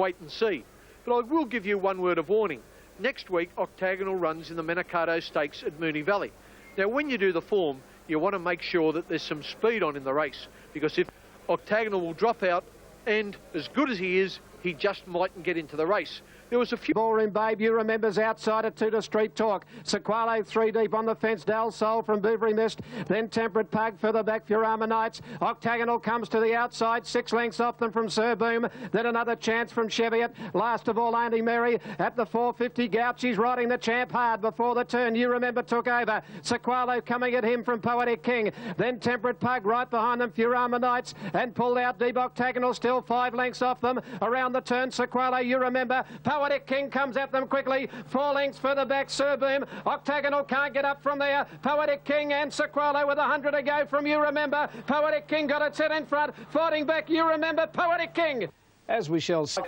wait and see. But I will give you one word of warning. Next week, Octagonal runs in the Manikato Stakes at Moonee Valley. Now, when you do the form, you want to make sure that there's some speed on in the race, because if Octagonal will drop out, and as good as he is, he just mightn't get into the race. There was a few... Ballroom Babe, you remember's outside at 2 to Street Talk. Sequalo 3 deep on the fence. Del Sol from Bouverie Mist. Then Temperate Pug further back. Furama Knights. Octagonal comes to the outside. 6 lengths off them from Sir Boom. Then another chance from Cheviot. Last of all, Auntie Mary at the 450 Gout. She's riding the champ hard before the turn. You remember took over. Sequalo coming at him from Poetic King. Then Temperate Pug right behind them. Furama Knights and pulled out deep. Octagonal still 5 lengths off them. Around the turn, Sequalo, you remember. Poetic King comes at them quickly. 4 lengths further back, Sir Boom. Octagonal can't get up from there. Poetic King and Sequalo with 100 to go from You Remember. Poetic King got it set in front. Fighting back, You Remember, Poetic King. As we shall see.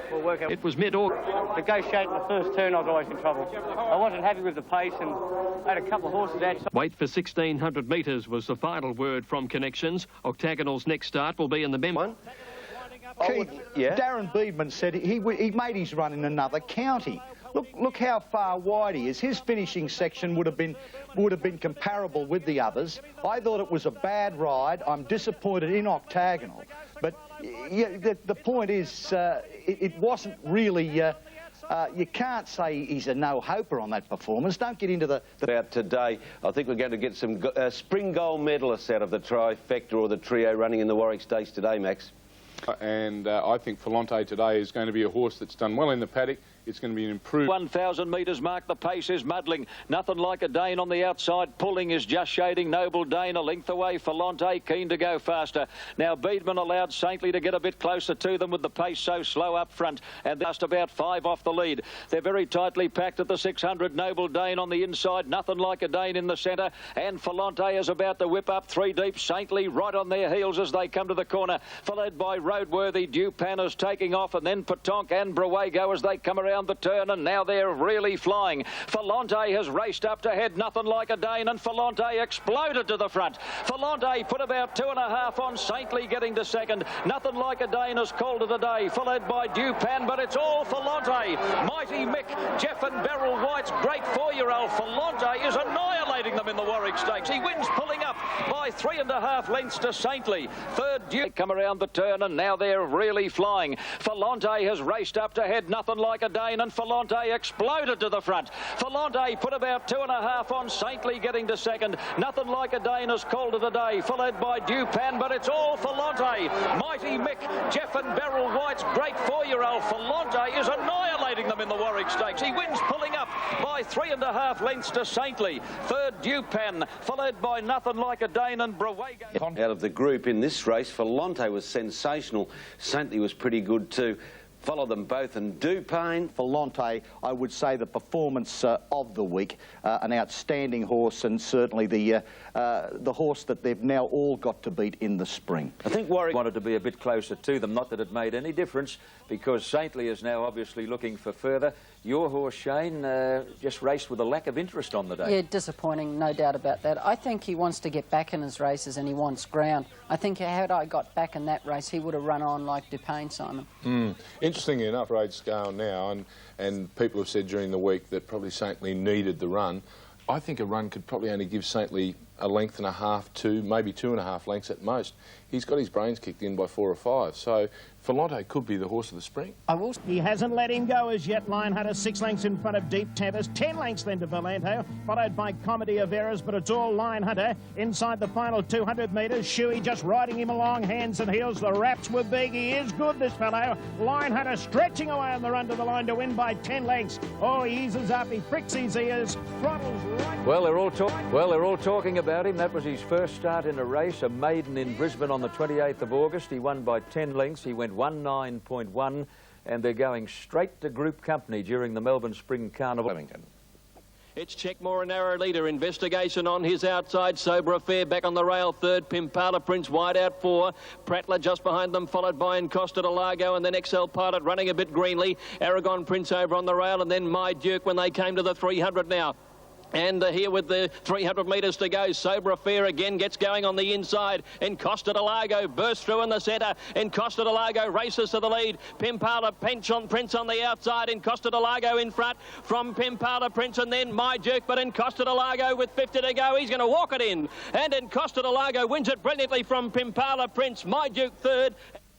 It was mid-August. Negotiating the first turn, I was always in trouble. I wasn't happy with the pace and had a couple of horses outside. Wait for 1,600 metres was the final word from Connections. Octagonal's next start will be in the memo. Keith, Darren Beedman said he made his run in another county. Look how far wide he is. His finishing section would have been comparable with the others. I thought it was a bad ride. I'm disappointed in Octagonal, but yeah, the point is it wasn't really. You can't say he's a no-hoper on that performance. Don't get into the... About today, I think we're going to get some spring gold medalists out of the trifecta or the trio running in the Warwick Stakes today, Max. And I think Filante today is going to be a horse that's done well in the paddock. It's going to be an improved... 1,000 metres mark. The pace is muddling. Nothing like a Dane on the outside. Pulling is just shading. Noble Dane a length away. Filante keen to go faster. Now Beedman allowed Saintly to get a bit closer to them with the pace so slow up front. And they're just about 5 off the lead. They're very tightly packed at the 600. Noble Dane on the inside. Nothing like a Dane in the centre. And Filante is about to whip up 3 deep. Saintly right on their heels as they come to the corner. Followed by Roadworthy. Dupan is taking off. And then Patonk and Bruego as they come around the turn, and now they're really flying. Filante has raced up to head. Nothing like a Dane, and Filante exploded to the front. Filante put about 2.5 on. Saintly getting to second. Nothing like a Dane has called it a day, followed by Dupan, but it's all Filante. Mighty Mick, Jeff and Beryl White's great 4-year-old Filante is annihilating them in the Warwick Stakes. He wins pulling up by 3.5 lengths to Saintly. Third, come around the turn, and now they're really flying. Filante has raced up to head. Nothing like a Dane, and Filante exploded to the front. Filante put about 2.5 on. Saintly getting to second. Nothing like a Dane has called it a day, followed by Dupan, but it's all Filante. Mighty Mick, Jeff and Beryl White's great 4-year-old Filante is annihilating them in the Warwick Stakes. He wins pulling up by 3.5 lengths to Saintly. Third, Dupan, followed by Nothing Like a Dane and Bruego. Out of the group in this race, Filante was sensational. Saintly was pretty good too. Follow them both, and Dupain. Filante, I would say the performance of the week, an outstanding horse, and certainly the horse that they've now all got to beat in the spring. I think Warwick wanted to be a bit closer to them, not that it made any difference, because Saintly is now obviously looking for further. Your horse, Shane, just raced with a lack of interest on the day. Yeah, disappointing, no doubt about that. I think he wants to get back in his races and he wants ground. I think had I got back in that race, he would have run on like Dupain, Simon. Interestingly enough, Rage Scale now, and people have said during the week that probably Saintly needed the run. I think a run could probably only give Saintly a length and a half, maybe 2.5 lengths at most. He's got his brains kicked in by 4 or 5, so Filante could be the horse of the spring. He hasn't let him go as yet. Lionhearter 6 lengths in front of Deep Tempest, 10 lengths then to Filante, followed by Comedy of Errors, but it's all Lionhearter inside the final 200 metres. Shuey just riding him along, hands and heels. The raps were big. He is good, this fellow. Lionhearter stretching away on the run to the line to win by 10 lengths. Oh, he eases up, he pricks his ears, throttles right. Well, they're all talking about him. That was his first start in a race, a maiden in Brisbane on the 28th of August. He won by 10 lengths. He went 19.1, and they're going straight to group company during the Melbourne Spring Carnival. It's Checkmore, a narrow leader. Investigation on his outside. Sober Affair back on the rail. Third, Pimpala Prince wide out 4. Prattler just behind them, followed by Encosta to Lago, and then XL Pilot running a bit greenly. Aragon Prince over on the rail, and then My Duke when they came to the 300 now. And here with the 300 metres to go, Sober Affair again gets going on the inside. Encosta Lago bursts through in the centre. Encosta Lago races to the lead. Pimpala Prince on the outside. Encosta Lago in front from Pimpala Prince, and then My Duke, but Encosta Lago with 50 to go. He's going to walk it in. And Encosta Lago wins it brilliantly from Pimpala Prince. My Duke third.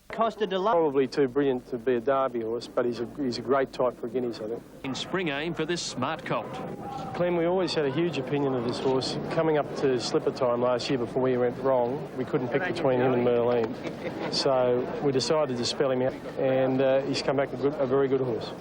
Probably too brilliant to be a Derby horse, but he's a great type for Guineas, I think. In spring aim for this smart colt. Clem, we always had a huge opinion of this horse. Coming up to slipper time last year before we went wrong, we couldn't pick between him and Merlin. So we decided to spell him out, and he's come back a very good horse.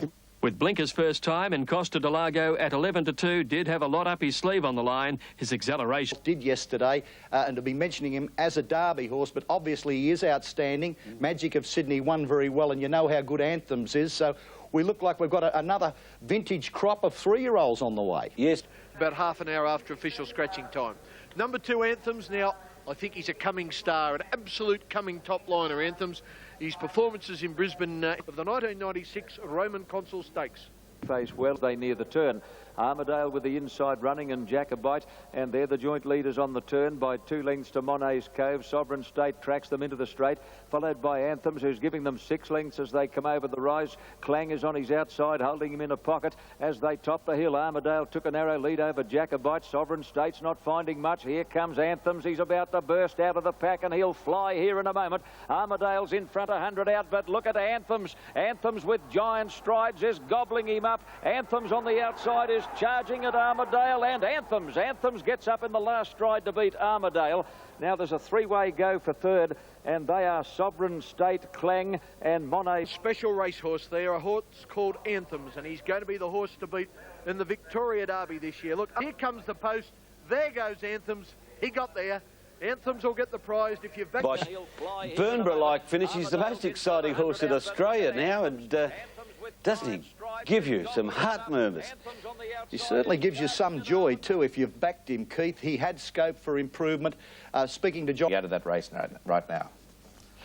With blinkers first time, Encosta Lago at 11-2 did have a lot up his sleeve on the line. His acceleration did yesterday, and to be mentioning him as a Derby horse, but obviously he is outstanding. Magic of Sydney won very well, and you know how good Anthems is, so we look like we've got another vintage crop of 3-year-olds on the way. Yes. About half an hour after official scratching time. Number 2, Anthems. Now, I think he's a coming star, an absolute coming top liner, Anthems. His performances in Brisbane of the 1996 Roman Consul Stakes. Face well, they near the turn. Armadale with the inside running and Jacobite, and they're the joint leaders on the turn by 2 lengths to Monet's Cove. Sovereign State tracks them into the straight, followed by Anthems, who's giving them 6 lengths as they come over the rise. Clang is on his outside, holding him in a pocket as they top the hill. Armadale took a narrow lead over Jacobite. Sovereign State's not finding much. Here comes Anthems. He's about to burst out of the pack, and he'll fly here in a moment. Armadale's in front, 100 out, but look at Anthems. Anthems with giant strides is gobbling him up. Anthems on the outside is charging at Armadale, and Anthems gets up in the last stride to beat Armadale. Now there's a 3-way go for third, and they are Sovereign State, Clang and Monet. Special racehorse there, a horse called Anthems, and he's going to be the horse to beat in the Victoria Derby this year. Look, here comes the post. There goes Anthems. He got there. Anthems will get the prize if you've backed Burnborough-like finish. He's the most exciting horse in Australia now, and doesn't he give you some heart murmurs? He certainly gives you some joy too if you've backed him, Keith. He had scope for improvement. Speaking to John... out of that race right now.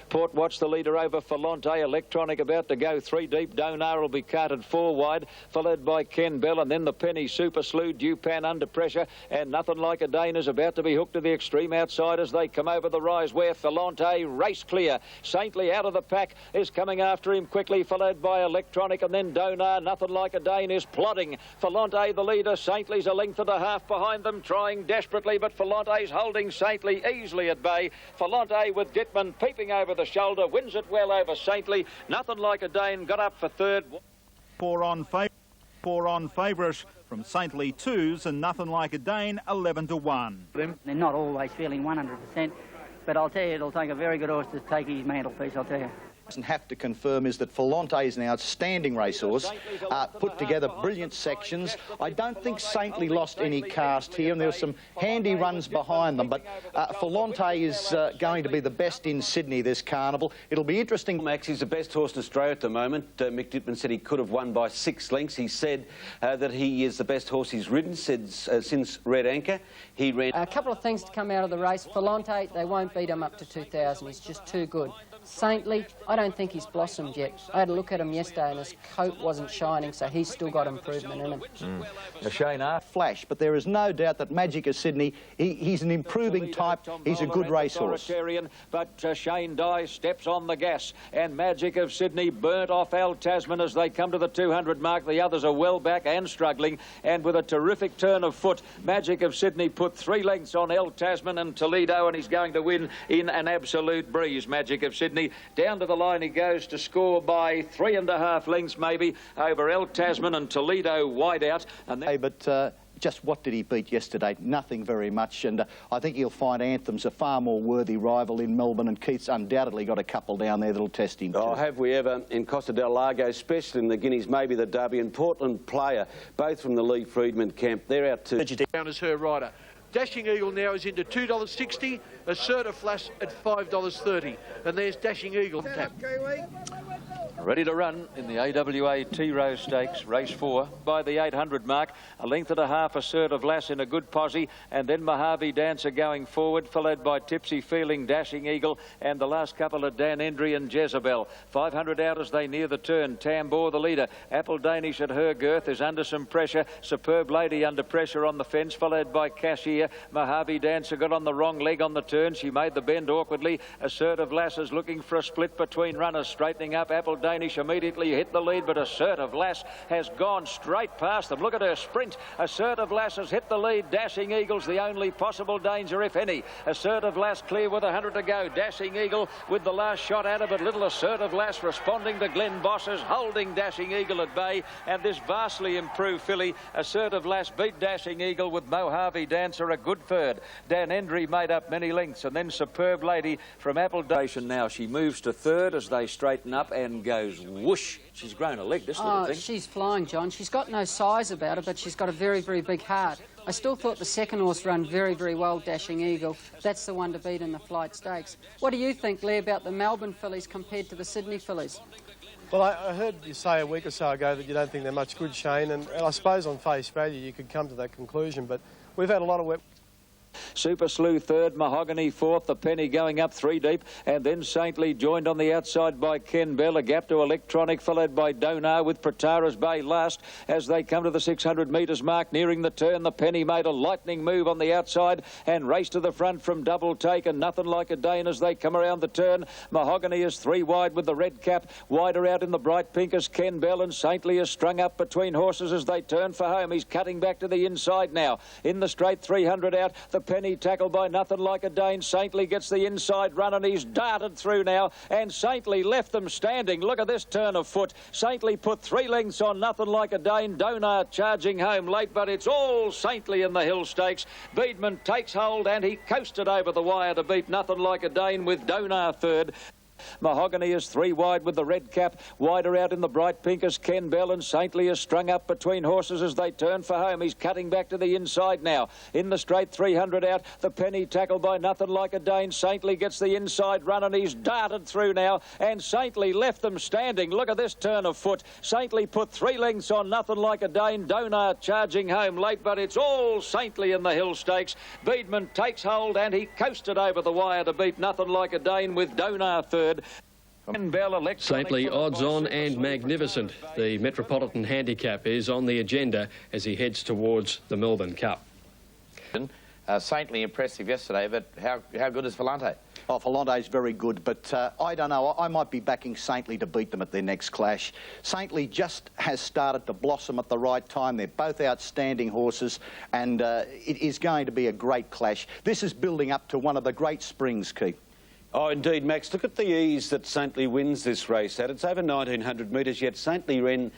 Port watch the leader over Filante. Electronic about to go 3 deep. Donar will be carted 4 wide, followed by Ken Bell, and then the Penny Super Slew. Dupan under pressure, and Nothing Like a Dane is about to be hooked to the extreme outside as they come over the rise, where Filante race clear. Saintly out of the pack is coming after him quickly, followed by Electronic, and then Donar. Nothing Like a Dane is plodding. Filante the leader. Saintly's a length and a half behind them, trying desperately, but Filante's holding Saintly easily at bay. Filante with Dittman peeping over the shoulder, wins it well over Saintly. Nothing Like a Dane got up for third. 4 on favourite from Saintly 2s, and Nothing Like a Dane 11-1. They're not always feeling 100%, but I'll tell you, it'll take a very good horse to take his mantelpiece, I'll tell you. Doesn't have to confirm is that Filante is an outstanding racehorse, put together brilliant sections. I don't think Saintly lost any cast here, and there were some handy runs behind them, but Filante is going to be the best in Sydney this carnival. It'll be interesting. Max, he's the best horse in Australia at the moment. Mick Dittman said he could have won by 6 lengths. He said that he is the best horse he's ridden since Red Anchor. He ran... A couple of things to come out of the race. Filante, they won't beat him up to 2,000. He's just too good. Saintly, I don't think he's blossomed yet. I had a look at him yesterday and his coat wasn't shining, so he's still got improvement in him. Shane flash, but there is no doubt that Magic of Sydney, he's an improving type. He's a good racehorse. But Shane Dye steps on the gas, and Magic of Sydney burnt off Al Tasman as they come to the 200 mark. The others are well back and struggling, and with a terrific turn of foot, Magic of Sydney put 3 lengths on El Tasman and Toledo, and he's going to win in an absolute breeze. Magic of Sydney down to the line he goes to score by 3.5 lengths maybe over El Tasman and Toledo wide out. And then... But just what did he beat yesterday? Nothing very much, and I think he'll find Anthems a far more worthy rival in Melbourne, and Keith's undoubtedly got a couple down there that'll test him too. Oh, have we ever. Encosta Lago, especially in the Guineas, maybe the Derby, and Portland Player, both from the Lee Friedman camp. They're out too. Down as her rider. Dashing Eagle now is into $2.60, Assertive Flash at $5.30. And there's Dashing Eagle tap. Ready to run in the AWA T-Rose Stakes, race 4, by the 800 mark. A length and a half Assertive Lass in a good posse, and then Mojave Dancer going forward, followed by Tipsy Feeling, Dashing Eagle, and the last couple of Danendri and Jezebel. 500 out as they near the turn. Tambor, the leader. Apple Danish at her girth is under some pressure. Superb Lady under pressure on the fence, followed by Cashier. Mojave Dancer got on the wrong leg on the turn. She made the bend awkwardly. Assertive Lass is looking for a split between runners. Straightening up, Apple Danish immediately hit the lead, but Assertive Lass has gone straight past them. Look at her sprint. Assertive Lass has hit the lead. Dashing Eagle's the only possible danger, if any. Assertive Lass clear with 100 to go. Dashing Eagle with the last shot at her, but little Assertive Lass responding to Glenn Boss's, holding Dashing Eagle at bay, and this vastly improved filly, Assertive Lass, beat Dashing Eagle with Mojave Dancer a good third. Danendri made up many lengths, and then Superb Lady from Apple Station. Now she moves to third as they straighten up and goes whoosh. She's grown a leg, this little thing. She's flying, John. She's got no size about her, but she's got a very, very big heart. I still thought the second horse ran very, very well, Dashing Eagle. That's the one to beat in the Flight Stakes. What do you think, Lee, about the Melbourne fillies compared to the Sydney fillies? Well, I heard you say a week or so ago that you don't think they're much good, Shane, and I suppose on face value you could come to that conclusion, but we've had a lot of wet... Super Slew third, Mahogany fourth, the Penny going up 3 deep, and then Saintly joined on the outside by Ken Bell, a gap to Electronic, followed by Donar with Pratara's Bay last. As they come to the 600 metres mark, nearing the turn, the Penny made a lightning move on the outside and raced to the front from Double Take, and Nothing Like a Dane as they come around the turn. Mahogany is 3 wide with the red cap, wider out in the bright pink as Ken Bell, and Saintly is strung up between horses as they turn for home. He's cutting back to the inside now. In the straight 300 out, the Penny tackled by Nothing Like a Dane. Saintly gets the inside run and he's darted through now, and Saintly left them standing. Look at this turn of foot. Saintly put 3 lengths on Nothing Like a Dane. Donar charging home late, but it's all Saintly in the Hill Stakes. Beedman takes hold and he coasted over the wire to beat Nothing Like a Dane with Donar third. Mahogany is 3 wide with the red cap, wider out in the bright pink as Ken Bell, and Saintly is strung up between horses as they turn for home. He's cutting back to the inside now. In the straight 300 out, the Penny tackled by Nothing Like a Dane. Saintly gets the inside run and he's darted through now, and Saintly left them standing. Look at this turn of foot. Saintly put 3 lengths on Nothing Like a Dane. Donar charging home late, but it's all Saintly in the Hill Stakes. Beedman takes hold and he coasted over the wire to beat Nothing Like a Dane with Donar third. Saintly odds on and magnificent. The Metropolitan Handicap is on the agenda as he heads towards the Melbourne Cup. Saintly impressive yesterday, but how good is Filante? Oh, Filante's very good, but I don't know. I might be backing Saintly to beat them at their next clash. Saintly just has started to blossom at the right time. They're both outstanding horses, and it is going to be a great clash. This is building up to one of the great springs, Keith. Oh, indeed, Max. Look at the ease that Saintly wins this race at. It's over 1,900 metres, yet Saintly ran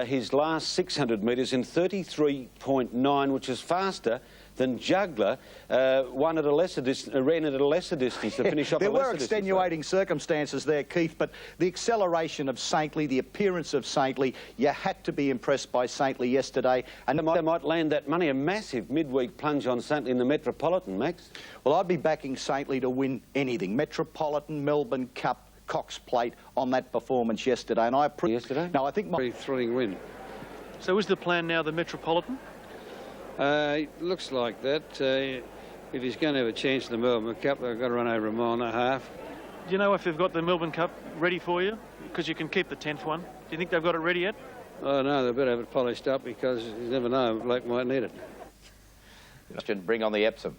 his last 600 metres in 33.9, which is faster than Juggler ran at a lesser distance to finish off. There were extenuating circumstances there, Keith, but the acceleration of Saintly, the appearance of Saintly, you had to be impressed by Saintly yesterday. And they might land that money, a massive midweek plunge on Saintly in the Metropolitan, Max. Well, I'd be backing Saintly to win anything. Metropolitan, Melbourne Cup, Cox Plate on that performance yesterday. And yesterday? No, I think... Very thrilling win. So is the plan now the Metropolitan? Looks like that. If he's going to have a chance in the Melbourne Cup, they've got to run over 1.5 miles. Do you know if they've got the Melbourne Cup ready for you? Because you can keep the 10th one. Do you think they've got it ready yet? Oh, no, they better have it polished up because you never know, Blake might need it. Should bring on the Epsom.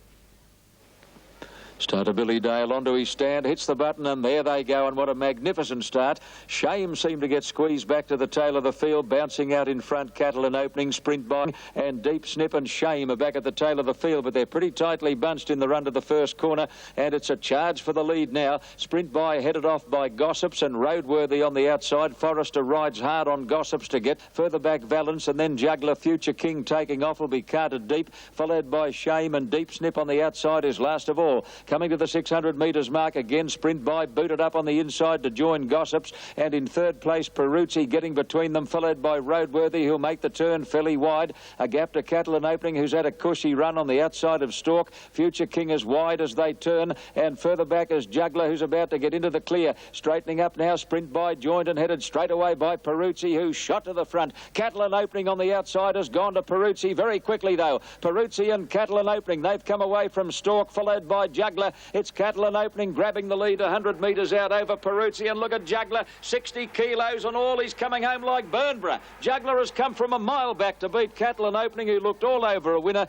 Starter Billy Dale onto his stand, hits the button, and there they go, and what a magnificent start. Shame seemed to get squeezed back to the tail of the field, bouncing out in front. Cattle and opening, Sprint by, and Deep Snip and Shame are back at the tail of the field, but they're pretty tightly bunched in the run to the first corner, and it's a charge for the lead now. Sprint by headed off by Gossips, and Roadworthy on the outside. Forrester rides hard on Gossips to get further back Valence, and then Juggler, Future King taking off will be carted deep, followed by Shame, and Deep Snip on the outside is last of all. Coming to the 600 metres mark again, Sprint By booted up on the inside to join Gossips, and in third place Peruzzi getting between them, followed by Roadworthy, who'll make the turn fairly wide. A gap to Catalan Opening, who's had a cushy run on the outside of Stork. Future King is wide as they turn, and further back is Juggler, who's about to get into the clear. Straightening up now, Sprint By joined and headed straight away by Peruzzi, who shot to the front. Catalan Opening on the outside has gone to Peruzzi very quickly though. Peruzzi and Catalan Opening, they've come away from Stork, followed by Juggler. It's Catalan Opening grabbing the lead 100 metres out over Peruzzi, and look at Juggler, 60 kilos and all, he's coming home like Burnborough. Juggler has come from a mile back to beat Catalan Opening, who looked all over a winner.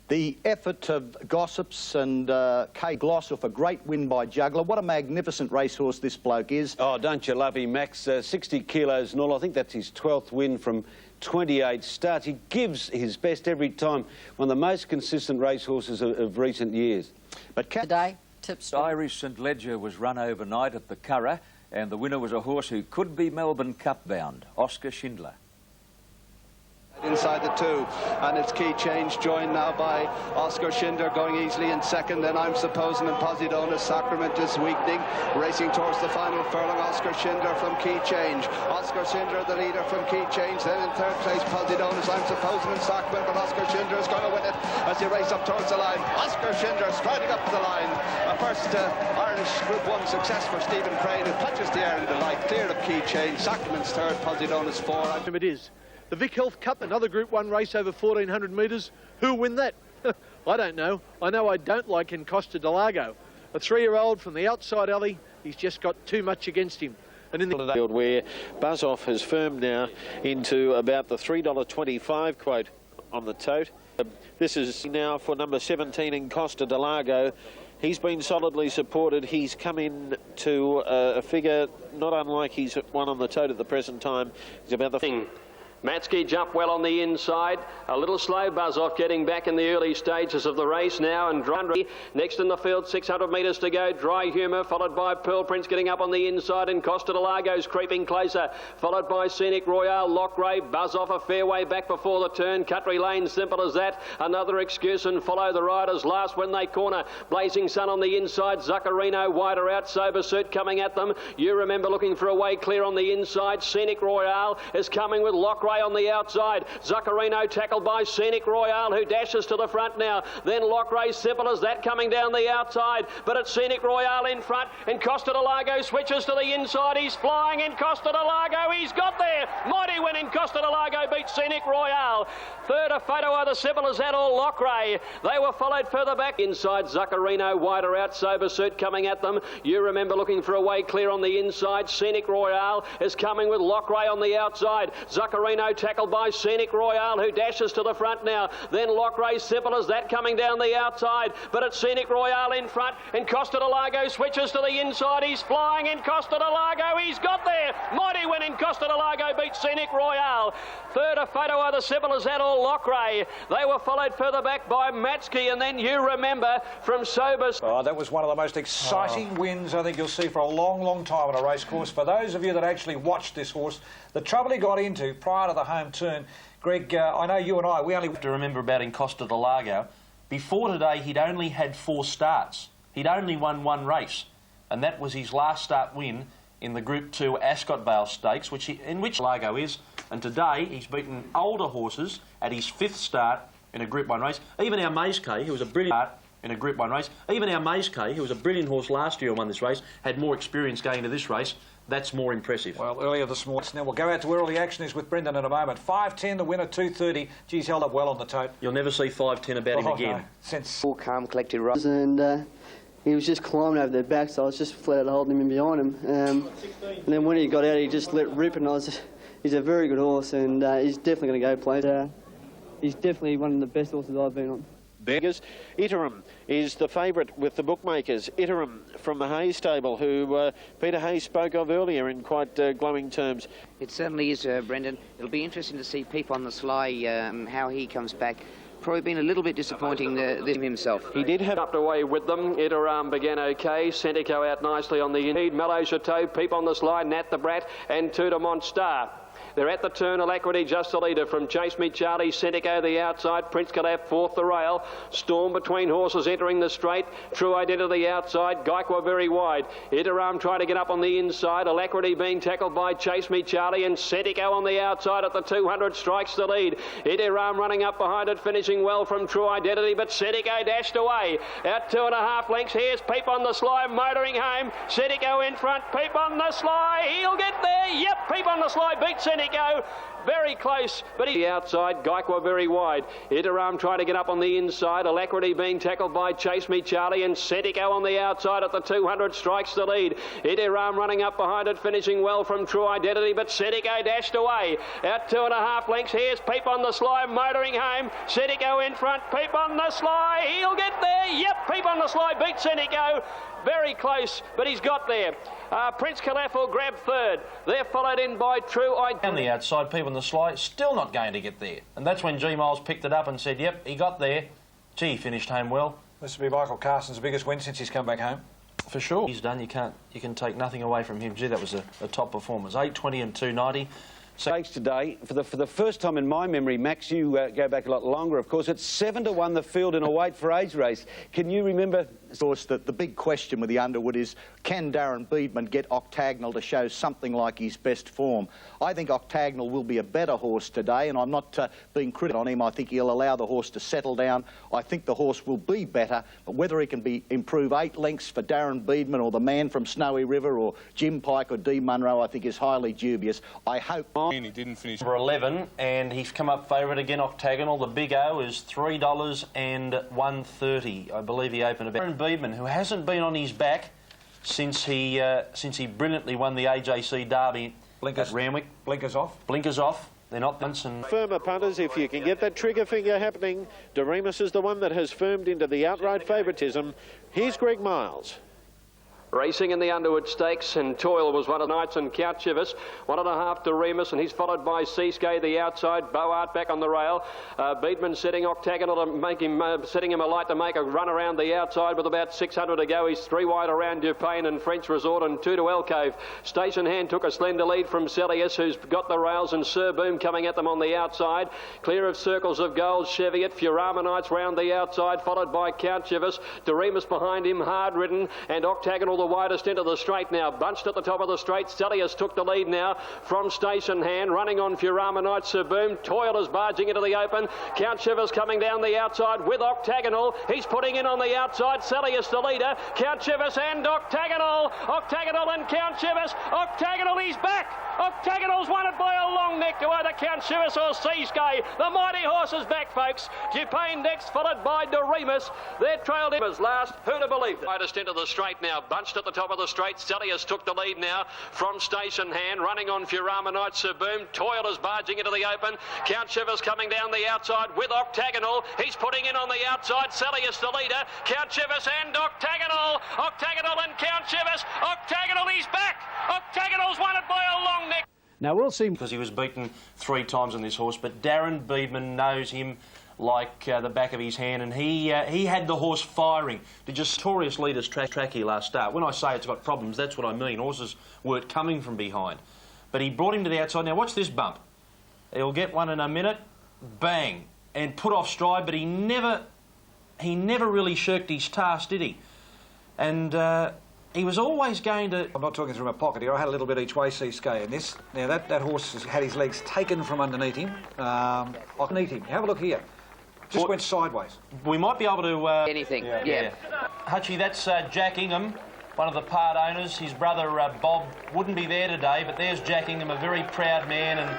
The effort of Gossips and K. Gloss off a great win by Juggler. What a magnificent racehorse this bloke is. Oh, don't you love him, Max? 60 kilos and all. I think that's his 12th win from 28 starts. He gives his best every time. One of the most consistent racehorses of recent years. But today, tips. Irish St Ledger was run overnight at the Curragh, and the winner was a horse who could be Melbourne Cup bound, Oscar Schindler. Inside the two, and it's Key Change joined now by Oscar Schindler going easily in second. Then I'm supposing and Posidona's Sacrament is weakening, racing towards the final furlong. Oscar Schindler from Key Change. Oscar Schindler the leader from Key Change. Then in third place Posidona's I'm supposing and Sacrament, but Oscar Schindler is going to win it as he races up towards the line. Oscar Schindler striding up to the line. A first Irish Group 1 success for Stephen Crane, who punches the air in delight, clear of Key Change. Sacrament's third, Posidona's 4. It is. The Vic Health Cup, another Group 1 race over 1,400 metres. Who'll win that? I don't know. I know I don't like Encosta de Lago. A 3-year-old from the outside alley. He's just got too much against him. And in the field where Buzz-Off has firmed now into about the $3.25 quote on the tote. This is now for number 17, Encosta de Lago. He's been solidly supported. He's come in to a figure not unlike he's one on the tote at the present time. He's about the thing. Matsky jumped well on the inside. A little slow Buzz-Off getting back in the early stages of the race now. And Danendri next in the field, 600 metres to go. Dry Humour followed by Pearl Prince getting up on the inside. And Encosta de Lago's creeping closer. Followed by Scenic Royale, Lockgrave, Buzz-Off a fair way back before the turn. Cuttery Lane, simple as that. Another excuse and follow the riders last when they corner. Blazing Sun on the inside. Zuccarino wider out. Sober Suit coming at them. You remember looking for a way clear on the inside. Scenic Royale is coming with Lockgrave on the outside. Zuccarino tackled by Scenic Royale, who dashes to the front now. Then Lockray, simple as that, coming down the outside. But it's Scenic Royale in front. Encosta de Lago switches to the inside. He's flying. Encosta de Lago, he's got there. Mighty win. Encosta de Lago beats Scenic Royale. Third, a photo either simple as that or Lockray. They were followed further back. Inside, Zuccarino wider out. Sober Suit coming at them. You remember looking for a way clear on the inside. Scenic Royale is coming with Lockray on the outside. Zuccarino tackled by Scenic Royale, who dashes to the front now. Then Lockray, simple as that, coming down the outside. But it's Scenic Royale in front. Encosta de Lago switches to the inside. He's flying. Encosta de Lago, he's got there. Mighty win. Encosta de Lago beats Scenic Royale. Third, a photo either simple as that or Lockray. They were followed further back by Matsky, and then you remember from Sobers. Oh, that was one of the most exciting wins I think you'll see for a long, long time on a race course. For those of you that actually watched this horse, the trouble he got into prior to the home turn, Greg, I know you and I, we only have to remember about Encosta de Lago. Before today, he'd only had 4 starts. He'd only won 1 race, and that was his last start win in the Group 2 Ascot Vale Stakes, in which Lago is. And today, he's beaten older horses at his 5th start in a Group 1 race. Even our Maze K, who was a brilliant start in a Group 1 race, even our Maze K, who was a brilliant horse last year and won this race, had more experience going into this race. That's more impressive. Well, earlier this morning. Now, we'll go out to where all the action is with Brendan in a moment. 5.10, the winner, 2.30. Geez, held up well on the tote. You'll never see 5.10 about him again. No. Since all calm, collected runs, and he was just climbing over their back, so I was just flat out holding him in behind him. And then when he got out, he just let rip, and he's a very good horse, and he's definitely going to go places. He's definitely one of the best horses I've been on. Beggars. Iterum is the favourite with the bookmakers. Iterum from the Hayes stable, who Peter Hayes spoke of earlier in quite glowing terms. It certainly is, Brendan. It'll be interesting to see Peep on the Sly, how he comes back. Probably been a little bit disappointing this himself. He did have up away with them. Iterum began okay. Centico out nicely on the inside. Mellow Chateau, Peep on the Sly, Nat the Brat, and Tudor Star. They're at the turn. Alacrity just the leader from Chase Me Charlie. Centico the outside. Prince Calaf fourth the rail. Storm between horses entering the straight. True Identity outside. Gaiqua very wide. Iteram trying to get up on the inside. Alacrity being tackled by Chase Me Charlie, and Centico on the outside at the 200 strikes the lead. Iteram running up behind it, finishing well from True Identity, but Centico dashed away. Out 2.5 lengths. Here's Peep on the Sly motoring home. Centico in front. Peep on the Sly. He'll get there. Yep, Peep on the Sly beats Centico. Very close, but he outside. Gaiqua very wide. Iteram trying to get up on the inside. Alacrity being tackled by Chase Me Charlie, and Centico on the outside at the 200 strikes the lead. Iteram running up behind it, finishing well from True Identity, but Centico dashed away. Out 2.5 lengths. Here's Peep on the Sly motoring home. Centico in front. Peep on the Sly. He'll get there. Yep, Peep on the Sly beats Centico. Very close, but he's got there. Prince Calaf will grab third. They're followed in by True Identity. On the outside, Peep on the Sly, still not going to get there. And that's when G. Miles picked it up and said, yep, he got there. Gee, he finished home well. This will be Michael Carson's biggest win since he's come back home. For sure. He's done. You can take nothing away from him. Gee, that was a top performance. 8.20 and 2.90. Stakes today, for the first time in my memory, Max, you go back a lot longer, of course, it's 7-1 the field in a weight for age race. Can you remember? Of course, the big question with the Underwood is, can Darren Beedman get Octagonal to show something like his best form? I think Octagonal will be a better horse today, and I'm not being critical on him. I think he'll allow the horse to settle down. I think the horse will be better, but whether he can improve 8 lengths for Darren Beedman or the man from Snowy River or Jim Pike or D. Munro, I think is highly dubious. I hope... He didn't finish for 11, and he's come up favourite again. Octagonal. The big O is $3 and $1.30. I believe he opened about. Darren Beedman, who hasn't been on his back since he brilliantly won the AJC Derby at Randwick. Blinkers off. Blinkers off. They're not once and firmer punters. If you can get that trigger finger happening, Doriemus is the one that has firmed into the outright favouritism. Here's Greg Miles. Racing in the Underwood Stakes, and Toil was one of the Knights, and Count Chivas 1.5 Doriemus, and he's followed by Seascape the outside. Boart back on the rail. Beedman setting Octagonal to make him, setting him alight to make a run around the outside with about 600 to go. He's 3 wide around Dupain and French Resort, and 2 to Alcove. Station Hand took a slender lead from Celius, who's got the rails, and Sir Boom coming at them on the outside. Clear of Circles of Gold, Cheviot, Furama Knights round the outside, followed by Count Chivas. Doriemus behind him, hard ridden, and Octagonal the widest into the straight now. Bunched at the top of the straight. Celius took the lead now from Station Hand, running on Furama Knight. Sir Boom. Toil is barging into the open. Count Chivas coming down the outside with Octagonal. He's putting in on the outside. Celius the leader. Count Chivas and Octagonal. Octagonal and Count Chivas. Octagonal, he's back. Octagonal's won it by a long neck to either Count Chivas or Seascape. The mighty horse is back, folks. Dupain next, followed by Doriemus. They're trailed in as last. Who'd have believed it? Widest into the straight now. Bunched at the top of the straight. Celius took the lead now from Station Hand, running on Furama Knight. Sir Boom. Toil is barging into the open. Count Chivas coming down the outside with Octagonal. He's putting in on the outside. Celius the leader. Count Chivas and Octagonal. Octagonal and Count Chivas. Octagonal, he's back. Octagonal's won it by a long neck. Now we'll see, because he was beaten 3 times on this horse, but Darren Beedman knows him like the back of his hand, and he had the horse firing. The notorious leaders track here last start. When I say it's got problems, that's what I mean. Horses weren't coming from behind. But he brought him to the outside. Now watch this bump. He'll get one in a minute. Bang. And put off stride, but he never really shirked his task, did he? And he was always going to... I'm not talking through my pocket here. I had a little bit each way, Seascape, in this. Now, that horse has had his legs taken from underneath him. Underneath him. Have a look here. Just went sideways. We might be able to... Anything, yeah. Hutchie, that's Jack Ingham, one of the part owners. His brother, Bob, wouldn't be there today, but there's Jack Ingham, a very proud man, and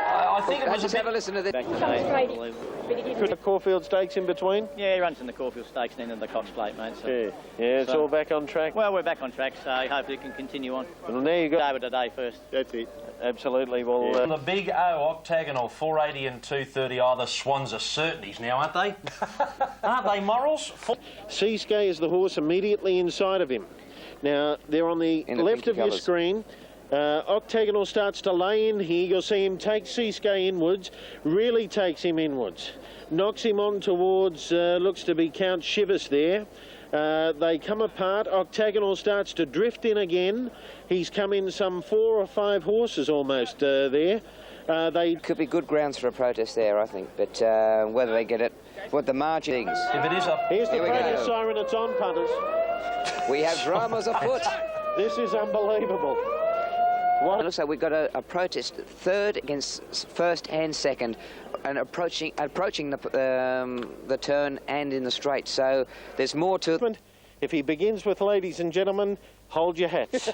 I think it was just have a listen to this. Could the Caulfield Stakes in between? Yeah, he runs in the Caulfield Stakes and then in the Cox Plate, mate. So, yeah, it's all back on track. Well, we're back on track, so hopefully it can continue on. Well, there you go. Over today first. That's it. Absolutely. Well, the big O, Octagonal, 480 and 230. Oh, the Swans are certainties now, aren't they? Aren't they, Morals? Seascape is the horse immediately inside of him. Now, they're on the left of your screen. Octagonal starts to lay in here. You'll see him take Seascape inwards, really takes him inwards. Knocks him on towards, looks to be Count Chivas there. They come apart. Octagonal starts to drift in again. He's come in some 4 or 5 horses almost there. They could be good grounds for a protest there, I think, but whether they get it, what the margin is. If it is up, here's the protest siren. It's on, punters. We have dramas afoot. This is unbelievable. It looks like we've got a protest, third against first and second, and approaching the turn and in the straight. So there's more to. If he begins with ladies and gentlemen, hold your hats.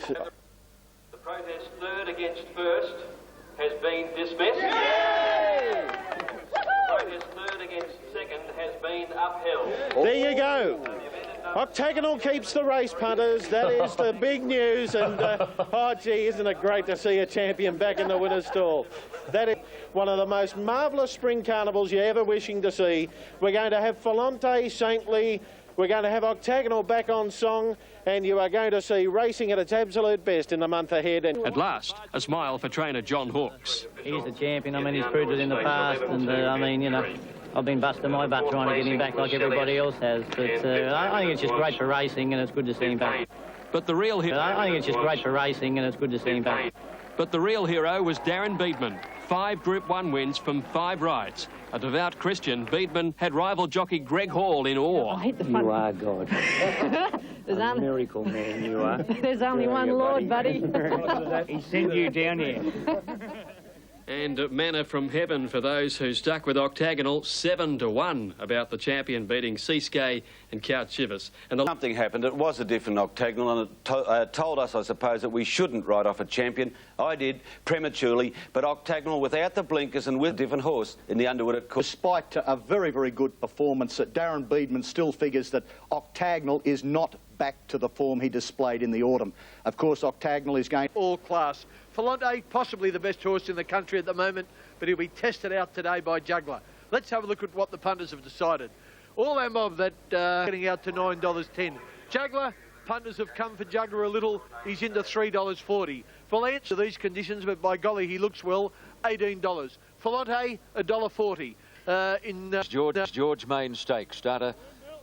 The protest third against first has been dismissed. Protest third against second has been upheld. There you go. Octagonal keeps the race, punters. That is the big news. And, oh, gee, isn't it great to see a champion back in the winner's stall? That is one of the most marvellous spring carnivals you're ever wishing to see. We're going to have Filante, Sainly, we're going to have Octagonal back on song, and you are going to see racing at its absolute best in the month ahead. At last, a smile for trainer John Hawkes. He's the champion. I mean, he's proved it in the past, and I mean, you know, I've been busting my butt trying to get him back like everybody else has. But I think it's just great for racing, and it's good to see him back. But the real hero... I think it's just great for racing, and it's good to see him back. But the real hero was Darren Beedman. 5 Group 1 wins from 5 rides. A devout Christian, Beedman had rival jockey Greg Hall in awe. I hate the fun. You are God. There's a miracle man, you are. There's only one Lord, buddy. He sent you down here. And manna from heaven for those who stuck with Octagonal, 7-1 about the champion beating Seascape and Count Chivas. And something happened. It was a different Octagonal, and it told us, I suppose, that we shouldn't ride off a champion. I did, prematurely, but Octagonal without the blinkers and with a different horse in the Underwood at course. Despite a very, very good performance, Darren Beedman still figures that Octagonal is not back to the form he displayed in the autumn. Of course, Octagonal is going... All class. Filante, possibly the best horse in the country at the moment, but he'll be tested out today by Juggler. Let's have a look at what the punters have decided. All our mob that getting out to $9.10. Juggler, punters have come for Juggler a little. He's into $3.40. Filante, to these conditions, but by golly, he looks well, $18. Filante, $1.40. George Main Stakes starter.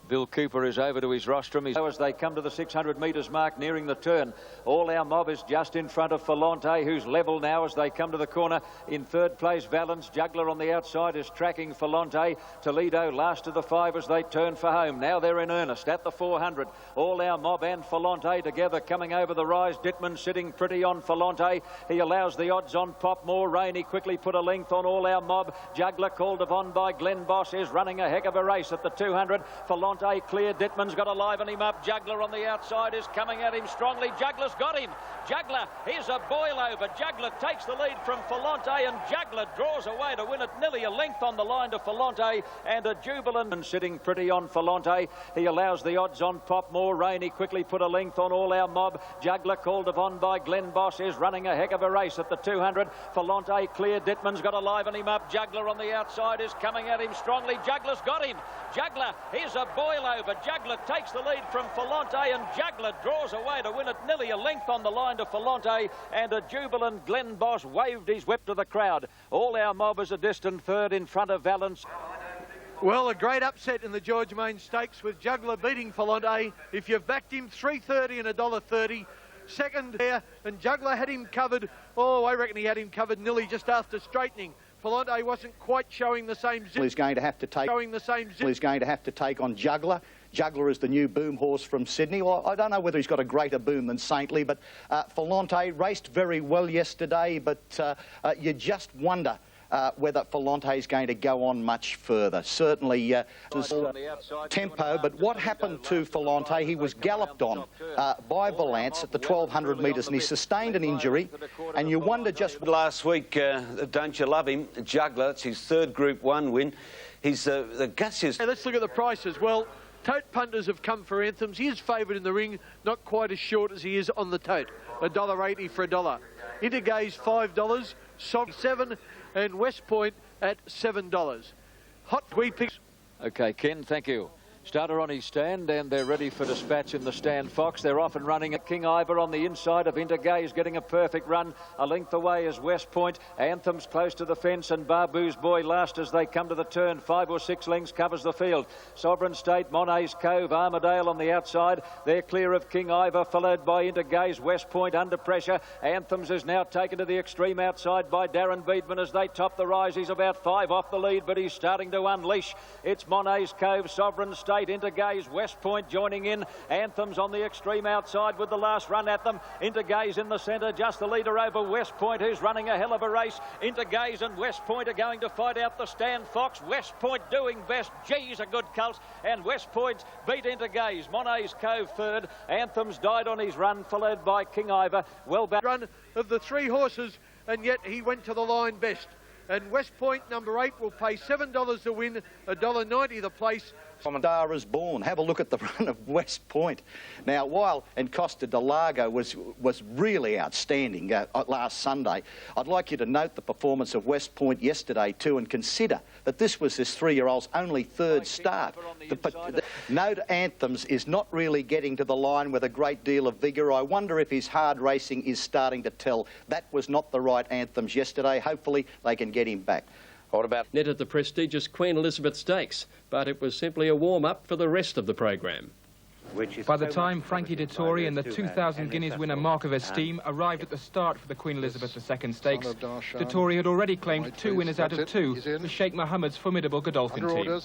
Bill Cooper is over to his rostrum as they come to the 600 metres mark nearing the turn. All our mob is just in front of Filante, who's level now as they come to the corner. In third place, Valence. Juggler on the outside is tracking Filante. Toledo last of the 5 as they turn for home. Now they're in earnest at the 400. All our mob and Filante together coming over the rise. Dittman sitting pretty on Filante. He allows the odds on Pop. More Rainey quickly put a length on all our mob. Juggler called upon by Glenn Boss is running a heck of a race at the 200. Filante clear. Dittman's got to liven him up. Juggler on the outside is coming at him strongly. Juggler's got him. Juggler, here's a boil over. Juggler takes the lead from Filante, and Juggler draws away to win it. Nearly a length on the line to Filante, and a jubilant sitting pretty on Filante. He allows the odds on Pop. More Rainey quickly put a length on all our mob. Juggler called upon by Glenn Boss is running a heck of a race at the 200. Filante clear. Dittman's got to liven him up. Juggler on the outside is coming at him strongly. Juggler's got him. Juggler, here's a boil over. Juggler takes the lead from Filante, and Juggler draws away to win it. Nearly a length on the line to Filante, and a jubilant Glenn Boss waved his whip to the crowd. All our mob is a distant third in front of Valence. Well, a great upset in the George Main Stakes with Juggler beating Filante. If you've backed him, $3.30 and $1.30. Second there, and Juggler had him covered. Oh, I reckon he had him covered nearly just after straightening. Filante wasn't quite showing the same zip. He's going to have to take on Juggler. Juggler is the new boom horse from Sydney. Well, I don't know whether he's got a greater boom than Saintly, but Filante raced very well yesterday, but you just wonder whether Filante is going to go on much further. Certainly tempo, but what happened to Filante? He was galloped on by Valance at the 1200 metres, and he sustained an injury, and you wonder just... Last week, don't you love him? Juggler, it's his third Group 1 win. He's the gutsiest... Hey, let's look at the prices. Well, tote punters have come for Anthems. He is favoured in the ring, not quite as short as he is on the tote. $1.80 for $1. Intergaze $5, Sock $7, and West Point at $7. Hot Wee Picks. Okay, Ken, thank you. Starter on his stand, and they're ready for dispatch in the stand, Fox. They're off and running at King Ivor on the inside of Intergaze, getting a perfect run. A length away is West Point. Anthem's close to the fence, and Babu's Boy last as they come to the turn. 5 or 6 lengths covers the field. Sovereign State, Monet's Cove, Armadale on the outside. They're clear of King Ivor, followed by Intergaze. West Point under pressure. Anthems is now taken to the extreme outside by Darren Beedman as they top the rise. He's about 5 off the lead, but he's starting to unleash. It's Monet's Cove, Sovereign State, Intergaze, West Point joining in. Anthems on the extreme outside with the last run at them. Intergaze in the centre, just the leader over West Point, who's running a hell of a race. Intergaze and West Point are going to fight out the stand, Fox. West Point doing best. Geez, a good colt. And West Point beat Intergaze. Monet's Cove third. Anthems died on his run, followed by King Ivor. Well back. Run of the 3 horses, and yet he went to the line best. And West Point, number 8, will pay $7 to win, $1.90 the place. Star is born. Have a look at the run of West Point. Now, while Encosta de Lago was really outstanding last Sunday, I'd like you to note the performance of West Point yesterday too, and consider that this was this 3-year-old's only 3rd start. Note Anthems is not really getting to the line with a great deal of vigour. I wonder if his hard racing is starting to tell. That was not the right Anthems yesterday. Hopefully they can get him back. What about netted the prestigious Queen Elizabeth Stakes, but it was simply a warm-up for the rest of the program. By the time Frankie Dettori and the 2,000 guineas winner Mark of Esteem arrived at the start for the Queen Elizabeth II Stakes, Dettori had already claimed 2 winners out of 2 for Sheikh Mohammed's formidable Godolphin team.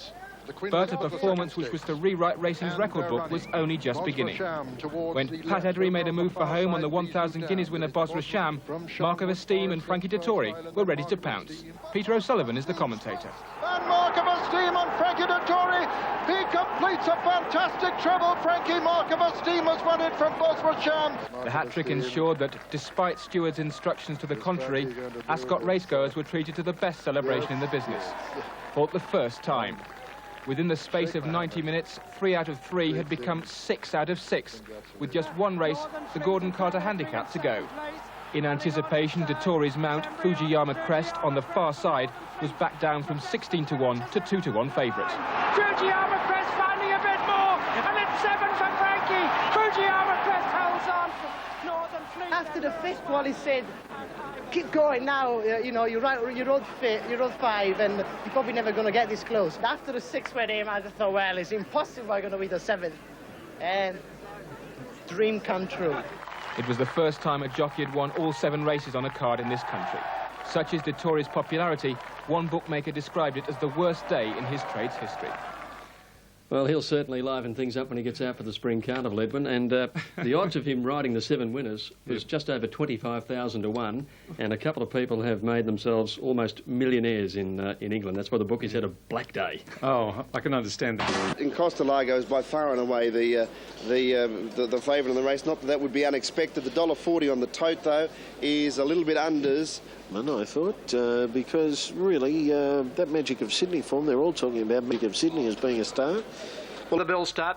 But a performance which was to rewrite racing's record book was only just beginning. When Pat Edery made a move for home on the 1,000 guineas winner Bosra Sham, Mark of Esteem and Frankie Dettori were ready to pounce. Peter O'Sullivan is the commentator. And Mark of Esteem on Frankie Dettori. He completes a fantastic treble. Frankie Mark of Esteem has won it from Bosra Sham. The hat-trick ensured that, despite Stewart's instructions to the contrary, Ascot racegoers were treated to the best celebration in the business. For the first time. Within the space of 90 minutes, 3 out of 3 had become 6 out of 6, with just 1 race, the Gordon Carter Handicap, to go. In anticipation, Dettori's mount, Fujiyama Crest, on the far side, was back down from 16-1 to 2-1 favourite. Fujiyama Crest finding a bit more, and it's 7 for Frankie. Fujiyama Crest holds on for Northern Fleet. After the 5th one, he said, keep going now, you know, you rode 5 and you're probably never going to get this close. But after the 6th went in, I just thought, well, it's impossible I'm going to beat the 7th. And dream come true. It was the first time a jockey had won all 7 races on a card in this country. Such is Dettori's popularity, one bookmaker described it as the worst day in his trade's history. Well, he'll certainly liven things up when he gets out for the Spring Carnival, Edwin, and the odds of him riding the 7 winners was just over 25,000 to 1, and a couple of people have made themselves almost millionaires in England. That's why the bookies had a black day. Oh, I can understand that. Encosta Lago is by far and away the favourite in the race. Not that that would be unexpected. The $1.40 on the tote, though, is a little bit unders. I thought, because really, that Magic of Sydney form, they're all talking about Magic of Sydney as being a star. Well, the bill start.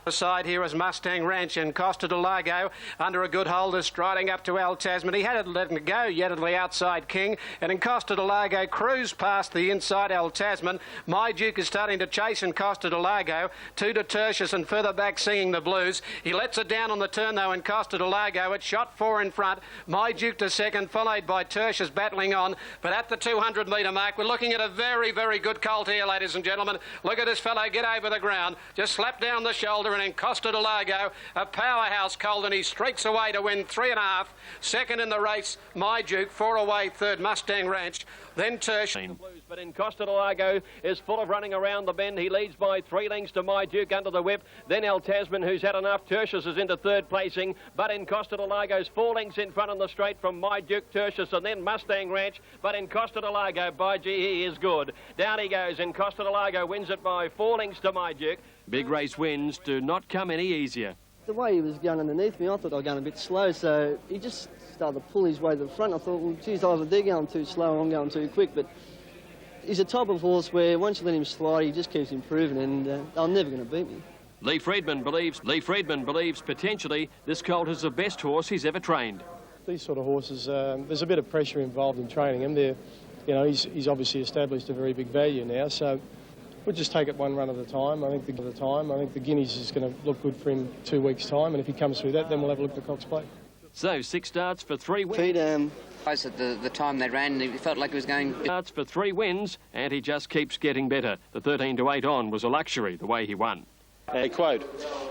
Side here is Mustang Ranch and Encosta de Lago under a good hold is striding up to Al Tasman. He had it let him go yet at the outside King, and Encosta de Lago cruised past the inside Al Tasman. My Duke is starting to chase Encosta de Lago, 2 to Tertius and further back Singing the Blues. He lets it down on the turn though, Encosta de Lago. It's shot 4 in front. My Duke to second, followed by Tertius battling on. But at the 200 metre mark, we're looking at a very, very good colt here, ladies and gentlemen. Look at this fellow get over the ground, just slap down the shoulder, and Encosta de Lago, a powerhouse colt, and he streaks away to win 3.5. Second in the race, My Duke. 4 away, third, Mustang Ranch. Then Tertius. But Encosta de Lago is full of running around the bend. He leads by 3 lengths to My Duke under the whip. Then Al Tasman, who's had enough. Tertius is into 3rd placing. But Encosta de Lago's 4 lengths in front on the straight from My Duke, Tertius, and then Mustang Ranch. But Encosta de Lago, by gee, he is good. Down he goes. Encosta de Lago wins it by 4 lengths to My Duke. Big race wins do not come any easier. The way he was going underneath me, I thought I was going a bit slow, so he just started to pull his way to the front. I thought, well, geez, either they're going too slow or I'm going too quick, but he's a type of horse where once you let him slide, he just keeps improving, and they're never going to beat me. Lee Friedman believes potentially this colt is the best horse he's ever trained. These sort of horses, there's a bit of pressure involved in training them. He's obviously established a very big value now, so We'll just take it one run at a time. I think the Guineas is going to look good for him 2 weeks' time, and if he comes through that, then we'll have a look at the Cox Plate. So 6 starts for 3 wins. At the time they ran, he felt like he was going... Starts for 3 wins, and he just keeps getting better. The 13-8 on was a luxury, the way he won. A quote.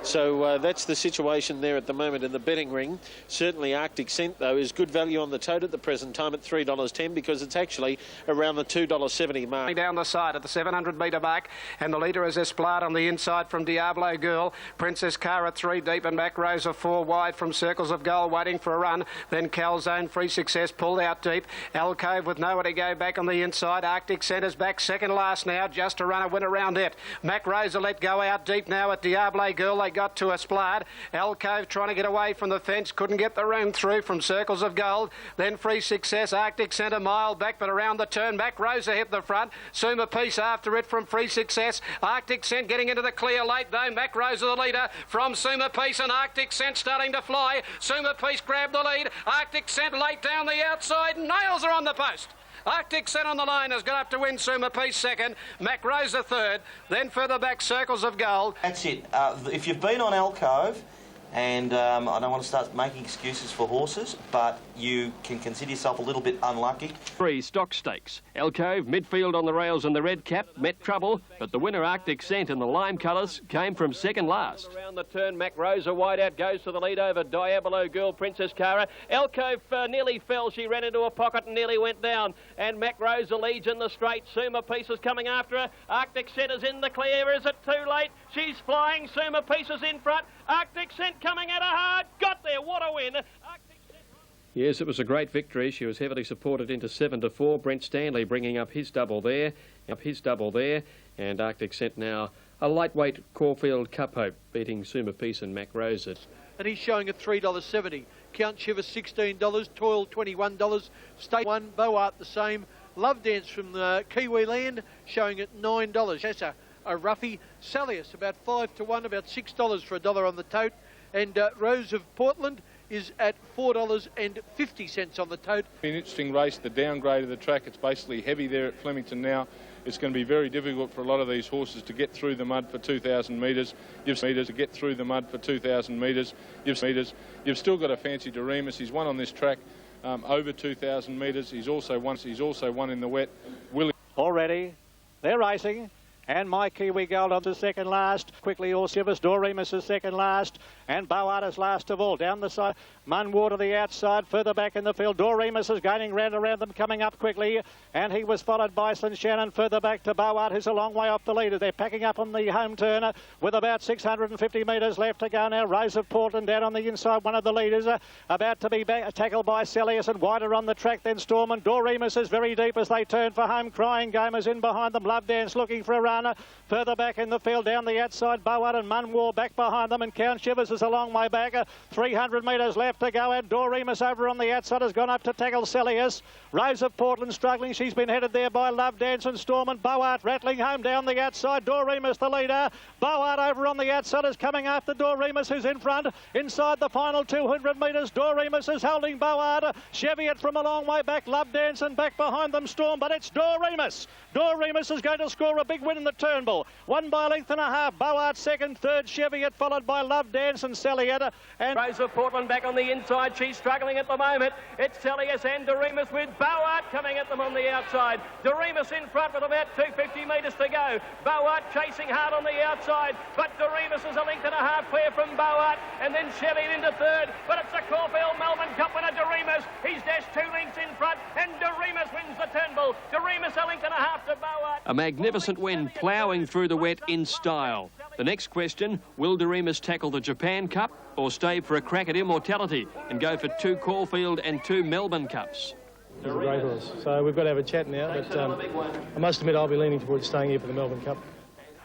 So that's the situation there at the moment in the betting ring. Certainly Arctic Scent, though, is good value on the tote at the present time at $3.10 because it's actually around the $2.70 mark. Down the side at the 700-metre mark, and the leader is Esplat on the inside from Diablo Girl. Princess Cara 3 deep and back rows of 4 wide from Circles of Gold waiting for a run. Then Calzone, Free Success pulled out deep. Alcove with nowhere to go back on the inside. Arctic Scent is back second last now, just to run a win around it. Mac Rosa let go out deep now at Diablo Girl. They got to Esplat. Alcove trying to get away from the fence, couldn't get the room through from Circles of Gold. Then Free Success, Arctic Scent a mile back, but around the turn, Mac Rosa hit the front. Suma Peace after it from Free Success. Arctic Scent getting into the clear late though. Mac Rosa the leader from Suma Peace, and Arctic Scent starting to fly. Suma Peace grabbed the lead. Arctic Scent late down the outside. Nails are on the post. Arctic Scent on the line has got up to win. Suma Peace second, Mac Rosa third, then further back Circles of Gold. That's it. If you've been on Alcove, and I don't want to start making excuses for horses, but you can consider yourself a little bit unlucky. 3 stock stakes. Alcove, midfield on the rails and the red cap, met trouble, but the winner Arctic Scent in the lime colours came from second last. Around the turn, Mac Rosa wide out goes to the lead over Diablo Girl, Princess Cara. Alcove nearly fell. She ran into a pocket and nearly went down. And Mac Rosa leads in the straight. Suma Peace is coming after her. Arctic Scent is in the clear. Is it too late? She's flying. Suma Peace is in front. Arctic Scent coming at her hard. Got there. What a win. Yes, it was a great victory. She was heavily supported into 7-4. Brent Stanley bringing up his double there. And Arctic Scent now a lightweight Caulfield Cup hope, beating Suma Peace and Mac Rosa. And he's showing at $3.70. Count Chivas $16, Toil $21, State 1, Boart the same. Love Dance from the Kiwi Land showing at $9. That's a roughie. Salius about 5 to 1, about $6 for $1 on the tote. And Rose of Portland is at $4.50 on the tote. An interesting race, the downgrade of the track. It's basically heavy there at Flemington now. It's going to be very difficult for a lot of these horses to get through the mud for 2,000 metres. You've still got to fancy Doriemus. He's won on this track over 2,000 metres. He's also won in the wet. Already, they're racing. And My Kiwi Gold on the second last. Quickly all Chivas. Doriemus is second last. And Boart is last of all. Down the side. Mouwad to the outside. Further back in the field. Doriemus is gaining round around them. Coming up quickly. And he was followed by St Shannon. Further back to Boart, who's a long way off the leader. They're packing up on the home turner with about 650 metres left to go now. Rose of Portland down on the inside. One of the leaders about to be tackled by Salius, and wider on the track than Storm. And Doriemus is very deep as they turn for home. Crying Gamers in behind them. Love Dance looking for a run. Further back in the field, down the outside, Boart and Mouwad back behind them, and Count Chivas is a long way back. 300 metres left to go, and Doriemus over on the outside has gone up to tackle Salius. Rose of Portland struggling. She's been headed there by Love Dance and Storm, and Boart rattling home down the outside. Doriemus the leader. Boart over on the outside is coming after Doriemus, who's in front. Inside the final 200 metres, Doriemus is holding Boart. Cheviot from a long way back. Love Dance and back behind them Storm, but it's Doriemus. Doriemus is going to score a big win in the Turnbull. Won by a length and a half. Boart second, third Cheviot, followed by Love Dance and Salietta. And Rose of Portland back on the inside. She's struggling at the moment. It's Salius and Doriemus with Boart coming at them on the outside. Doriemus in front with about 250 metres to go. Boart chasing hard on the outside, but Doriemus is a length and a half clear from Boart, and then Cheviot into third. But it's the Caulfield Melbourne Cup winner, Doriemus. He's dashed 2 lengths in front, and Doriemus wins the Turnbull. Doriemus a length and a half to Boart. A magnificent win, ploughing through the wet in style. The next question, will Doriemus tackle the Japan Cup or stay for a crack at immortality and go for 2 Caulfield and 2 Melbourne Cups? He's a great horse. So we've got to have a chat now, but I must admit I'll be leaning towards staying here for the Melbourne Cup.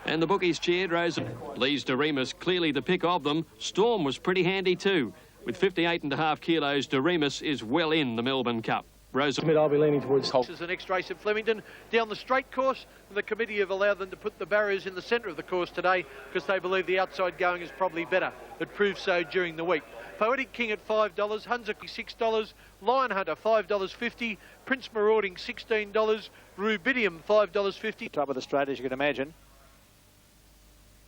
And the bookies cheered. Rose leads Doriemus clearly the pick of them. Storm was pretty handy too. With 58.5 kilos, Doriemus is well in the Melbourne Cup. Rose, I'll be leaning towards This is the next race at Flemington. Down the straight course, the committee have allowed them to put the barriers in the centre of the course today because they believe the outside going is probably better. It proved so during the week. Poetic King at $5, Hunzuki $6, Lion Hunter $5.50, Prince Marauding $16, Rubidium $5.50. Top of the straight, as you can imagine.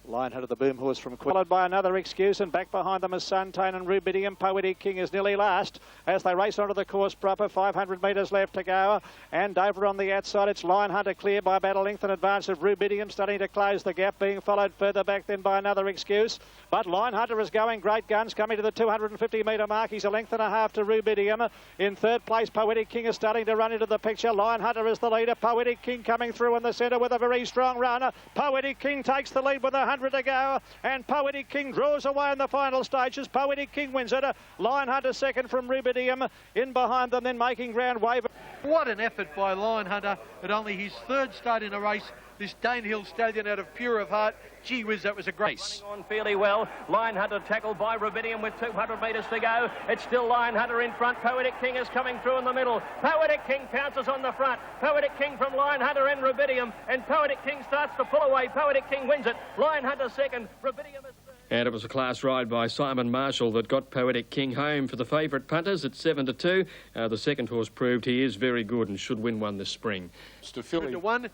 Lionheart of the Boom Horse from Queen. Followed by Another Excuse, and back behind them is Suntain and Rubidium. Poetic King is nearly last as they race onto the course proper. 500 metres left to go. And over on the outside, it's Lionheart clear by about a length in advance of Rubidium, starting to close the gap, being followed further back then by Another Excuse. But Lionheart is going great guns, coming to the 250 metre mark. He's a length and a half to Rubidium. In third place, Poetic King is starting to run into the picture. Lionheart is the leader. Poetic King coming through in the centre with a very strong run. Poetic King takes the lead with 100 to go, and Poetic King draws away in the final stages. Poetic King wins it. Lionheart second from Rubidium. In behind them, then making ground wave. What an effort by Lionheart at only his third start in a race. This Danehill stallion out of pure of heart. Gee whiz, that was a great race. On fairly well. Lionheart tackled by Rubidium with 200 metres to go. It's still Lionheart in front. Poetic King is coming through in the middle. Poetic King pounces on the front. Poetic King from Lionheart and Rubidium. And Poetic King starts to pull away. Poetic King wins it. Lionheart second. Rubidium is third. And it was a class ride by Simon Marshall that got Poetic King home for the favourite punters at 7-2. The second horse proved he is very good and should win one this spring. To one.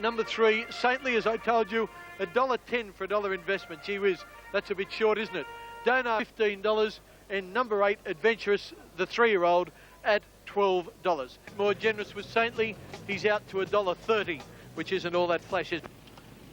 Number 3, Sainly, as I told you, $1.10 for $1 investment. Gee whiz, that's a bit short, isn't it? Donor, $15, and number 8, Adventurous, the 3-year-old, at $12. More generous with Sainly, he's out to $1.30, which isn't all that flash.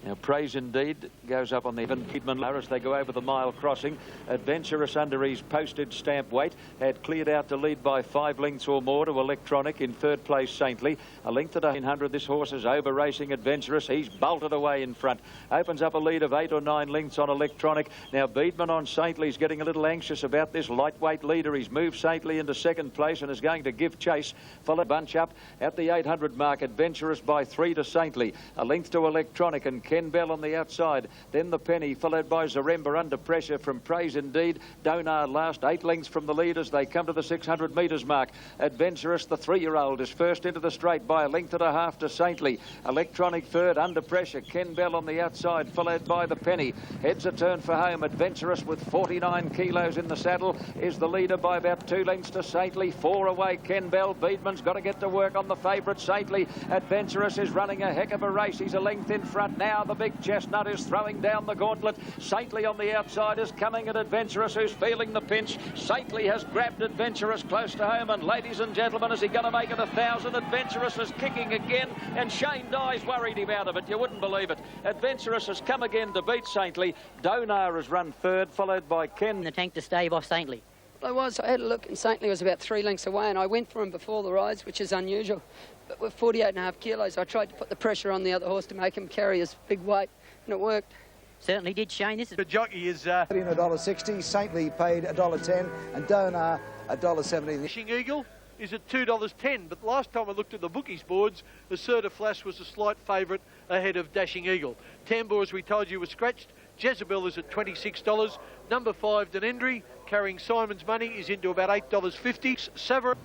Now, Praise Indeed goes up on the even Kidman as they go over the mile crossing. Adventurous under his postage stamp weight had cleared out to lead by 5 lengths or more to Electronic. In third place, Saintly. A length at 100. This horse is over racing Adventurous. He's bolted away in front. Opens up a lead of 8 or 9 lengths on Electronic. Now, Beedman on Saintly's getting a little anxious about this lightweight leader. He's moved Saintly into second place and is going to give chase. Followed bunch up at the 800 mark. Adventurous by 3 to Saintly. A length to Electronic and Ken Bell on the outside. Then the Penny, followed by Zaremba under pressure from Praise Indeed. Donard last, 8 lengths from the lead as they come to the 600 metres mark. Adventurous, the 3-year-old, is first into the straight by a length and a half to Saintly. Electronic third, under pressure. Ken Bell on the outside, followed by the Penny. Heads a turn for home. Adventurous with 49 kilos in the saddle is the leader by about 2 lengths to Saintly. 4 away, Ken Bell. Beedman's got to get to work on the favourite, Saintly. Adventurous is running a heck of a race. He's a length in front now. The big chestnut is throwing down the gauntlet. Saintly on the outside is coming at Adventurous, who's feeling the pinch. Saintly has grabbed Adventurous close to home, and ladies and gentlemen, is he going to make it 1,000? Adventurous is kicking again, and Shane Dye's worried him out of it. You wouldn't believe it. Adventurous has come again to beat Saintly. Donar has run third, followed by Ken. The tank to stave off Saintly. I had a look, and Saintly was about 3 lengths away, and I went for him before the rides, which is unusual. But with 48.5 kilos, I tried to put the pressure on the other horse to make him carry his big weight, and it worked. Certainly did, Shane. This is the jockey is $1.60, Saintly paid $1.10, and Donar $1.70. Dashing Eagle is at $2.10, but last time I looked at the bookies boards, Assertive Flash was a slight favourite ahead of Dashing Eagle. Tambor, as we told you, was scratched. Jezebel is at $26. Number 5, Danendri, carrying Simon's money, is into about $8.50. Savor.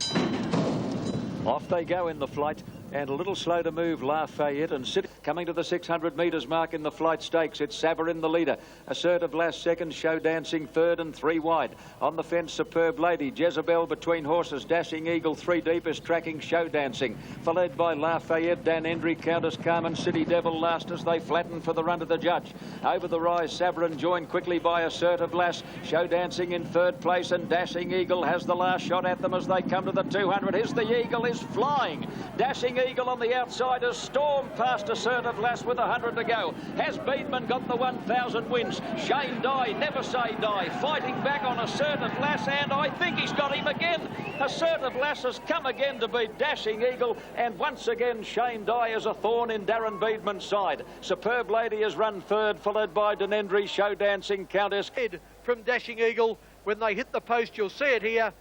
Off they go in the flight. And a little slow to move, Lafayette, and coming to the 600 metres mark in the flight stakes. It's Savarin the leader. Assertive last second, Show Dancing third and 3 wide. On the fence, Superb Lady. Jezebel between horses. Dashing Eagle 3 deep is tracking Show Dancing. Followed by Lafayette, Danendri, Countess Carmen, City Devil last as they flatten for the run to the judge. Over the rise, Savarin joined quickly by Assertive Lass. Show Dancing in third place, and Dashing Eagle has the last shot at them as they come to the 200. Here's the Eagle is flying. Dashing Eagle on the outside has stormed past Assertive Lass with 100 to go. Has Beedman got the 1,000 wins? Shane Dye, never say die, fighting back on Assertive Lass, and I think he's got him again. Assertive Lass has come again to beat Dashing Eagle, and once again Shane Dye is a thorn in Darren Beedman's side. Superb Lady has run third, followed by Danendri, Show Dancing, Countess. From Dashing Eagle, when they hit the post, you'll see it here.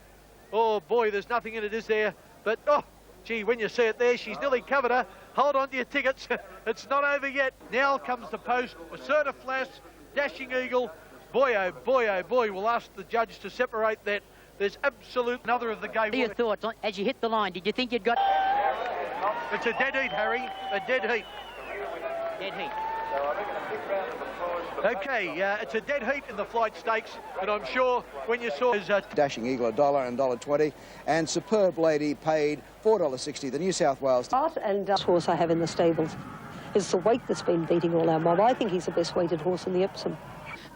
Oh boy, there's nothing in it, is there? But oh, gee, when you see it there, she's nearly covered her. Hold on to your tickets. It's not over yet. Now comes the post. Assertive Flash, Dashing Eagle. Boy, oh boy, we'll ask the judge to separate that. There's absolute another of the game. What are your thoughts as you hit the line? Did you think you'd got... It's a dead heat, Harry. A dead heat. Dead heat. Okay, it's a dead heat in the flight stakes, and I'm sure when you saw... Dashing Eagle $1 and $1.20, and Superb Lady paid $4.60. The New South Wales... And horse I have in the stables. It's the weight that's been beating all our mob. I think he's the best weighted horse in the Epsom.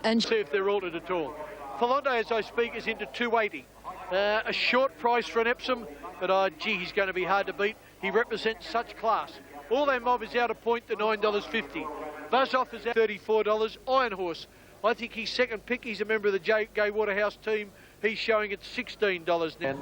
And see if they're altered at all. Filante, as I speak, is into 280. A short price for an Epsom, but gee, he's going to be hard to beat. He represents such class. All their mob is out of point to $9.50. Buzz Off is at $34. Iron Horse, I think he's second pick. He's a member of the Gay Waterhouse team. He's showing at $16 now.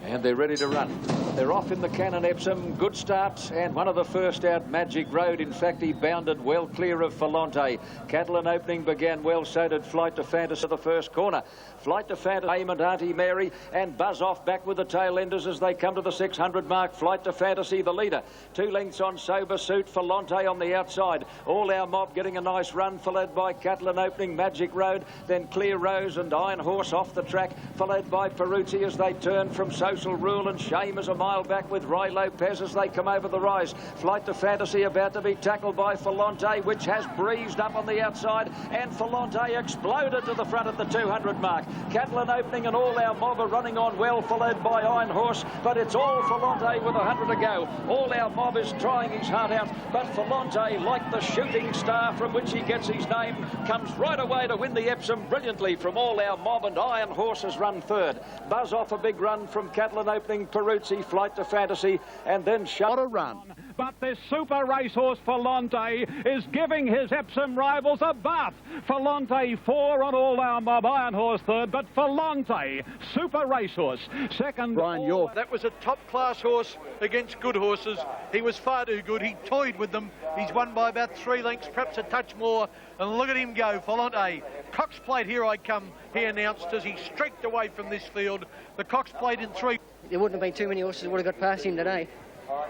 And they're ready to run. They're off in the Cannon Epsom. Good starts, and one of the first out, Magic Road. In fact, he bounded well clear of Filante. Catalan Opening began well, so did Flight to Fantasy the first corner. Flight to Fantasy, Aim and Auntie Mary, and Buzz Off back with the tail enders as they come to the 600 mark. Flight to Fantasy, the leader. 2 lengths on Sober Suit, Filante on the outside. All our mob getting a nice run, followed by Catalan Opening, Magic Road, then Clear Rose and Iron Horse off the track, followed by Peruzzi as they turn from Social Rule, and Shame is a mile back with Roy Lopez as they come over the rise. Flight to Fantasy about to be tackled by Filante, which has breezed up on the outside, and Filante exploded to the front at the 200 mark. Catalan Opening and all our mob are running on well, followed by Iron Horse, but it's all Filante with 100 to go. All our mob is trying his heart out, but Filante, like the shooting star from which he gets his name, comes right away to win the Epsom brilliantly from all our mob, and Iron Horse has run third. Buzz Off a big run from Catalan Opening, Peruzzi, Flight to Fantasy, and then shut a run. But this super racehorse Filante is giving his Epsom rivals a bath. Filante 4 on all our mob, Iron Horse third, but Filante, super racehorse, second. Brian York. That was a top-class horse against good horses. He was far too good. He toyed with them. He's won by about 3 lengths, perhaps a touch more. And look at him go, Filante. Cox Plate, here I come, he announced as he streaked away from this field. The Cox Plate in 3. There wouldn't have been too many horses that would have got past him today.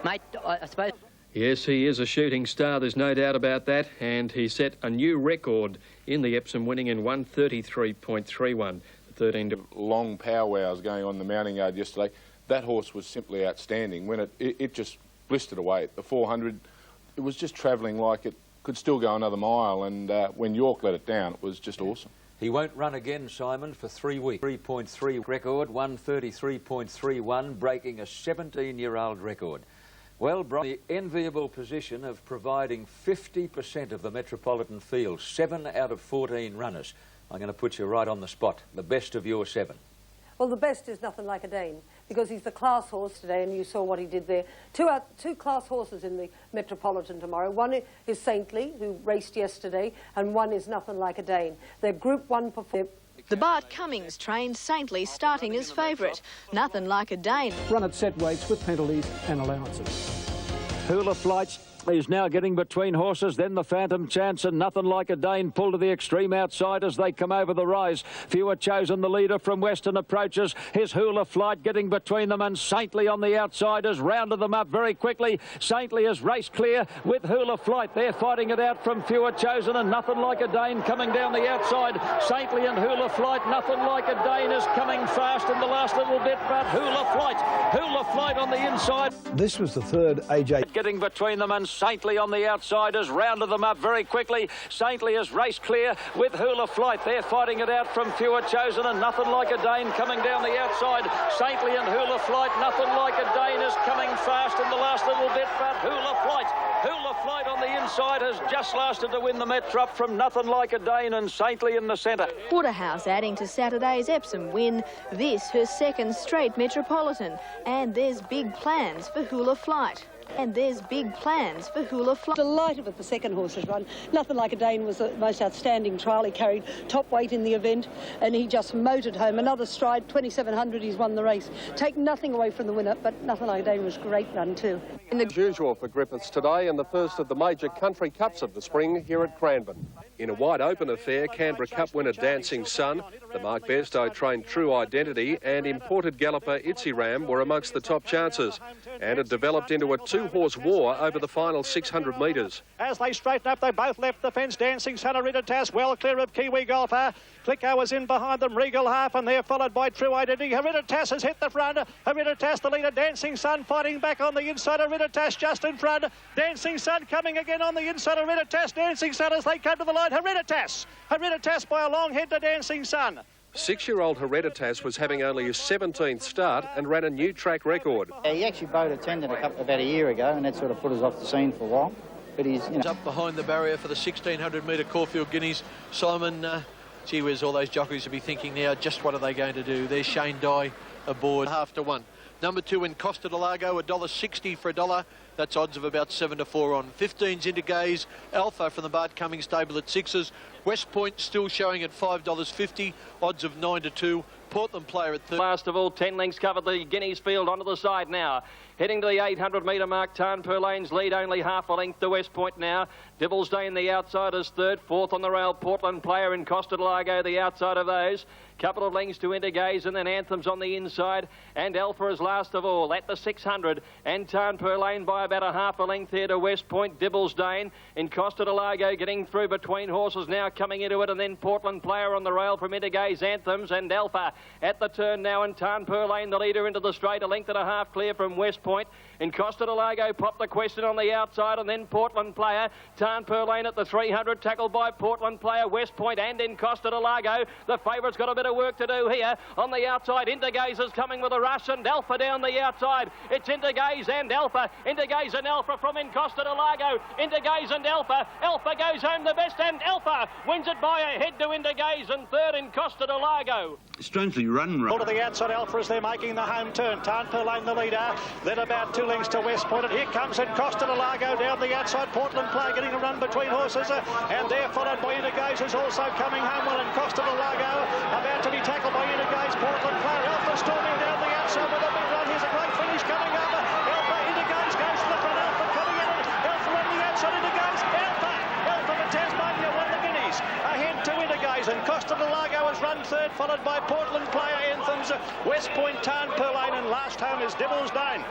Mate, I suppose... Yes, he is a shooting star, there's no doubt about that, and he set a new record in the Epsom, winning in 133.31. 13 long powwows going on in the mounting yard yesterday. That horse was simply outstanding. When it just blistered away at the 400, it was just travelling like it could still go another mile, and when York let it down, it was just awesome. He won't run again, Simon, for 3 weeks. 3.3 record, 133.31, breaking a 17-year-old record. Well, Brian, the enviable position of providing 50% of the metropolitan field, 7 out of 14 runners. I'm going to put you right on the spot. The best of your 7. Well, the best is Nothing Like a Dane, because he's the class horse today, and you saw what he did there. Two class horses in the Metropolitan tomorrow. One is Sainly, who raced yesterday, and one is Nothing Like a Dane. They're Group 1 performance. The Bart Cummings trained Sainly starting as favourite. Nothing Like a Dane. Run at set weights with penalties and allowances. Hula Flights is now getting between horses, then the Phantom Chance and Nothing Like a Dane pull to the extreme outside as they come over the rise. Fewer chosen, the leader from Western approaches. His Hula Flight getting between them, and Saintly on the outside has rounded them up very quickly. Saintly has raced clear with Hula Flight. They're fighting it out from Fewer chosen, and Nothing Like a Dane coming down the outside. Saintly and Hula Flight. Nothing Like a Dane is coming fast in the last little bit, but Hula Flight on the inside. This was the third AJ. Getting between them, and Saintly on the outside has rounded them up very quickly. Saintly has raced clear with Hula Flight. They're fighting it out from Fewer chosen, and Nothing Like a Dane coming down the outside. Saintly and Hula Flight. Nothing Like a Dane is coming fast in the last little bit, but Hula Flight on the inside has just lasted to win the Metrop from Nothing Like a Dane and Saintly in the centre. Waterhouse adding to Saturday's Epsom win. This her second straight Metropolitan. And there's big plans for Hula Flight. Delighted with the second horse's run. Nothing Like a Dane was the most outstanding trial. He carried top weight in the event, and he just motored home. Another stride, 2,700, he's won the race. Take nothing away from the winner, but Nothing Like a Dane was a great run too. As usual for Griffiths today, and the first of the major country cups of the spring here at Cranbourne. In a wide open affair, Canberra Cup winner Dancing Sun, the Mark Bairstow trained True Identity, and imported galloper Itzy Ram were amongst the top chances. And it developed into a two-horse war over the final 600 metres. As they straighten up, they both left the fence. Dancing Sun, Hereditas, well clear of Kiwi Golfer. Clicko was in behind them, Regal half, and they're followed by True Identity. Hereditas has hit the front. Hereditas, the leader. Dancing Sun fighting back on the inside. Hereditas just in front. Dancing Sun coming again on the inside. Hereditas, Dancing Sun as they come to the line. Hereditas by a long head to Dancing Sun. 6-year-old Hereditas was having only his 17th start and ran a new track record. He actually bowed a tendon about a year ago, and that sort of put us off the scene for a while. But he's up behind the barrier for the 1600-metre Caulfield Guineas. Simon, gee whiz, all those jockeys will be thinking now, just what are they going to do? There's Shane Dye aboard, 1/2 to 1. Number 2 Encosta de Lago, $1.60 for $1. That's odds of about 7 to 4 on. 15's Intergaze, Alfa from the Bart Cummings stable at 6s. West Point still showing at $5.50, odds of 9 to 2. Portland Player at 3. Last of all, 10 lengths covered the Guineas field onto the side now. Heading to the 800-metre mark, Tarn Purlane's lead only half a length to West Point now. Devil's Dane, the outside, is third. Fourth on the rail, Portland Player in Encosta de Lago, the outside of those. Couple of lengths to Intergaze and then Anthem's on the inside. And Alfa is last of all at the 600. And Tarn Purlane by about a half a length here to West Point. Devil's Dane in Encosta de Lago getting through between horses now coming into it. And then Portland Player on the rail from Intergaze, Anthems and Alfa at the turn now. And Tarn Purlane the leader into the straight. A length and a half clear from West Point. Encosta de Lago popped the question on the outside and then Portland Player. Tarn Purlane at the 300 tackled by Portland Player, West Point and Encosta de Lago. The favourite's got a bit of work to do here. On the outside, Intergaze is coming with a rush and Alfa down the outside. It's Intergaze and Alfa. Intergaze and Alfa from Encosta de Lago. Intergaze and Alfa. Alfa goes home the best and Alfa wins it by a head to Intergaze and third Encosta de Lago. Strangely run. All to the outside, Alfa as they're making the home turn. Tarn Purlane the leader. Then about 2 lengths to West Point. And here comes Encosta de Lago down the outside. Portland Player getting a run between horses. And they're followed by Intergaze, who's also coming home well. Encosta de Lago about to be tackled by Intergaze. Portland Player. Alfa storming down the outside with a big run. Here's a great finish coming up. Alfa, Intergaze goes to the front. Alfa coming in. Alfa on the outside. Intergaze. Alfa for Tasmania won the Guineas. Ahead to Intergaze. Encosta de Lago has run third, followed by Portland Player, Anthems, West Point, Tarn Purlane, and last home is Devil's Dane.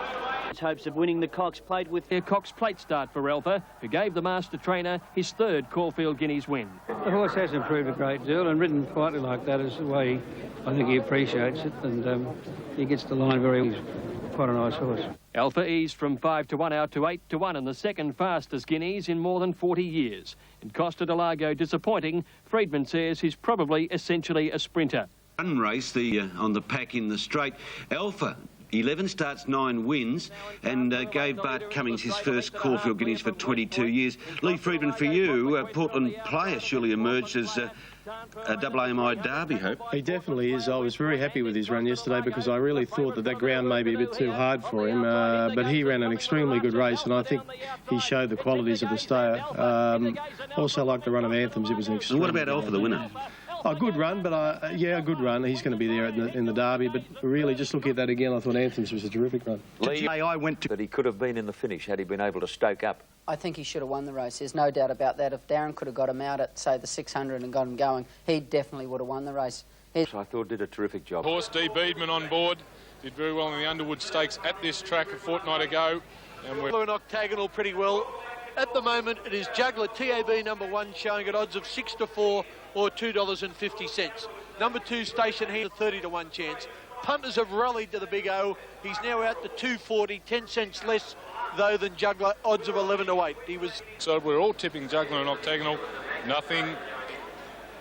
Hopes of winning the Cox Plate with a Cox Plate start for Alfa, who gave the master trainer his third Caulfield Guineas win. The horse has improved a great deal, and ridden quietly like that is the way I think he appreciates it, and he gets the line very well. He's quite a nice horse. Alfa eased from 5 to 1 out to 8 to 1 and the second fastest Guineas in more than 40 years. Encosta de Lago disappointing. Friedman says he's probably essentially a sprinter. Run race on the pack in the straight. Alfa 11 starts, 9 wins, and gave Bart Cummings his first Caulfield Guineas for 22 years. Lee Friedman, for you, Portland Player surely emerged as a double AMI Derby hope. He definitely is. I was very happy with his run yesterday because I really thought that ground may be a bit too hard for him, but he ran an extremely good race, and I think he showed the qualities of the stayer. Also like the run of Anthems. It was an extreme. And what about Alfa, the winner? A good run, but yeah, a good run. He's going to be there in the Derby, but really, just looking at that again, I thought Anthems was a terrific run. Lee, I went to that he could have been in the finish had he been able to stoke up. I think he should have won the race. There's no doubt about that. If Darren could have got him out at, say, the 600 and got him going, he definitely would have won the race. I thought did a terrific job. Horse D. Beedman on board. Did very well in the Underwood Stakes at this track a fortnight ago. And we're an Octagonal pretty well. At the moment, it is Juggler TAB number 1 showing at odds of 6 to 4 or $2.50. Number 2 Station Heat, a 30 to 1 chance. Punters have rallied to the big O. He's now out to 2.40, 10 cents less though than Juggler, odds of 11 to 8. He was. So we're all tipping Juggler and Octagonal. Nothing.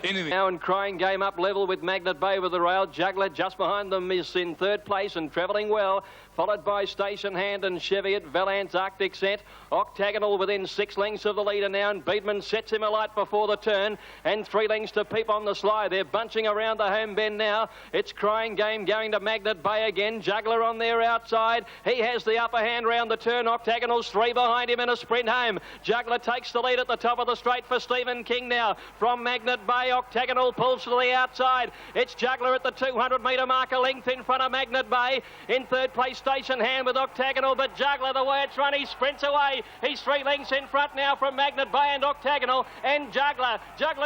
Anything. Now in crying game up level with Magnet Bay with the rail. Juggler just behind them is in third place and travelling well. Followed by Station Hand and Cheviot, Valance, Arctic Set. Octagonal within 6 lengths of the leader now, and Beedman sets him alight before the turn. And 3 lengths to Peep on the Sly. They're bunching around the home bend now. It's crying game going to Magnet Bay again. Juggler on their outside. He has the upper hand round the turn. Octagonal's 3 behind him in a sprint home. Juggler takes the lead at the top of the straight for Stephen King now. From Magnet Bay, Octagonal pulls to the outside. It's Juggler at the 200-metre mark, a length in front of Magnet Bay. In third place, Station Hand with Octagonal, but Juggler, the way it's run, he sprints away. He's 3 lengths in front now from Magnet Bay and Octagonal, and Juggler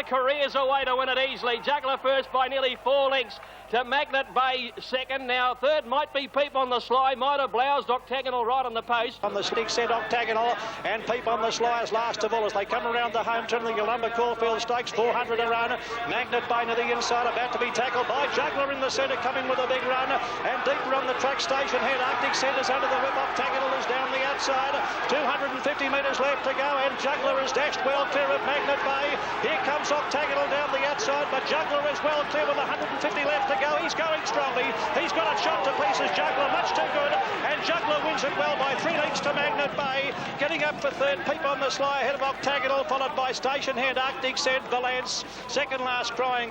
careers away to win it easily. Juggler first by nearly 4 lengths. to Magnet Bay second. Now third might be Peep on the Sly, might have bloused Octagonal right on the post. On the stick set Octagonal and Peep on the Sly is last of all as they come around the home turn of the Yolumba Caulfield Stakes, 400 a run. Magnet Bay to the inside, about to be tackled by Juggler in the centre, coming with a big run. And deeper on the track station head, Arctic Centre's under the whip. Octagonal is down the outside. 250 metres left to go, and Juggler is dashed well clear of Magnet Bay. Here comes Octagonal down the outside, but Juggler is well clear with 150 left to go. He's going strongly. He's got it shot to pieces. Juggler much too good, and Juggler wins it well by 3 lengths to Magnet Bay. Getting up for third, Peep on the Sly ahead of Octagonal, followed by station head Arctic Cent, Valance, second last crying.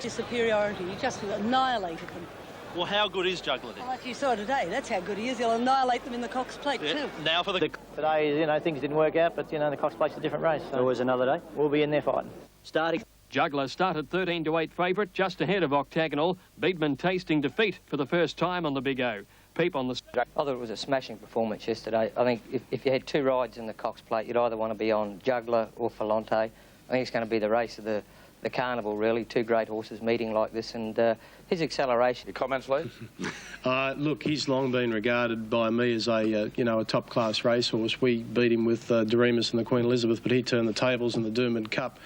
Superiority, he just annihilated them. Well, how good is Juggler then? Well, like you saw today, that's how good he is. He'll annihilate them in the Cox Plate too. Now for the... Today, you know, things didn't work out, but, you know, the Cox Plate's a different race. So always another day. We'll be in there fighting. Starting. Juggler started 13 to 8 favourite, just ahead of Octagonal. Beedman tasting defeat for the first time on the Big O. Peep on the... I thought it was a smashing performance yesterday. I think if you had 2 rides in the Cox Plate, you'd either want to be on Juggler or Filante. I think it's going to be the race of the carnival, really. 2 great horses meeting like this, and his acceleration. Your comments, please? Look, he's long been regarded by me as a a top-class racehorse. We beat him with Doriemus and the Queen Elizabeth, but he turned the tables in the Doomben Cup.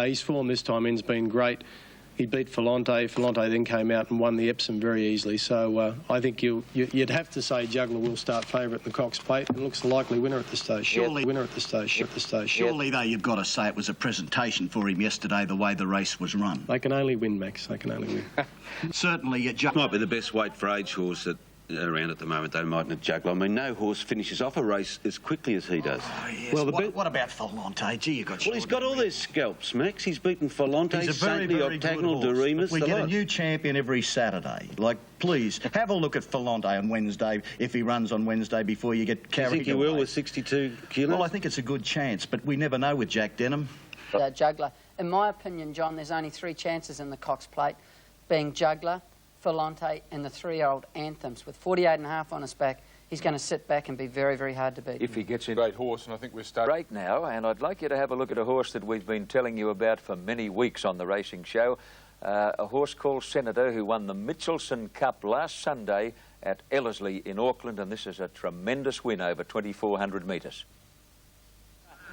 His form this time in's been great. He beat Filante. Filante then came out and won the Epsom very easily. So I think you'd have to say Juggler will start favourite in the Cox Plate and looks the likely winner at this stage. Surely, winner at this stage. Surely, though, you've got to say it was a presentation for him yesterday, the way the race was run. They can only win, Max. They can only win. Certainly, might be the best weight for age horse that around at the moment, though, mightn't it, Juggler? I mean, no horse finishes off a race as quickly as he does. Oh, yes. Well, what about Filante? Gee, you've got... Well, he's got all their scalps, Max. He's beaten Filante, Sainly, Octagonal, Doriemus. We get a new champion every Saturday. Like, please, have a look at Filante on Wednesday, if he runs on Wednesday, before you get carried away. You think he will with 62 kilos? Well, I think it's a good chance, but we never know with Jack Denham. Juggler. In my opinion, John, there's only 3 chances in the Cox Plate, being Juggler, Filante and the 3-year-old Anthems. With 48.5 on his back, he's going to sit back and be very, very hard to beat. If he gets in. Great horse, and I think we're starting. Great now, and I'd like you to have a look at a horse that we've been telling you about for many weeks on the racing show. A horse called Senator, who won the Mitchelson Cup last Sunday at Ellerslie in Auckland, and this is a tremendous win over 2,400 metres.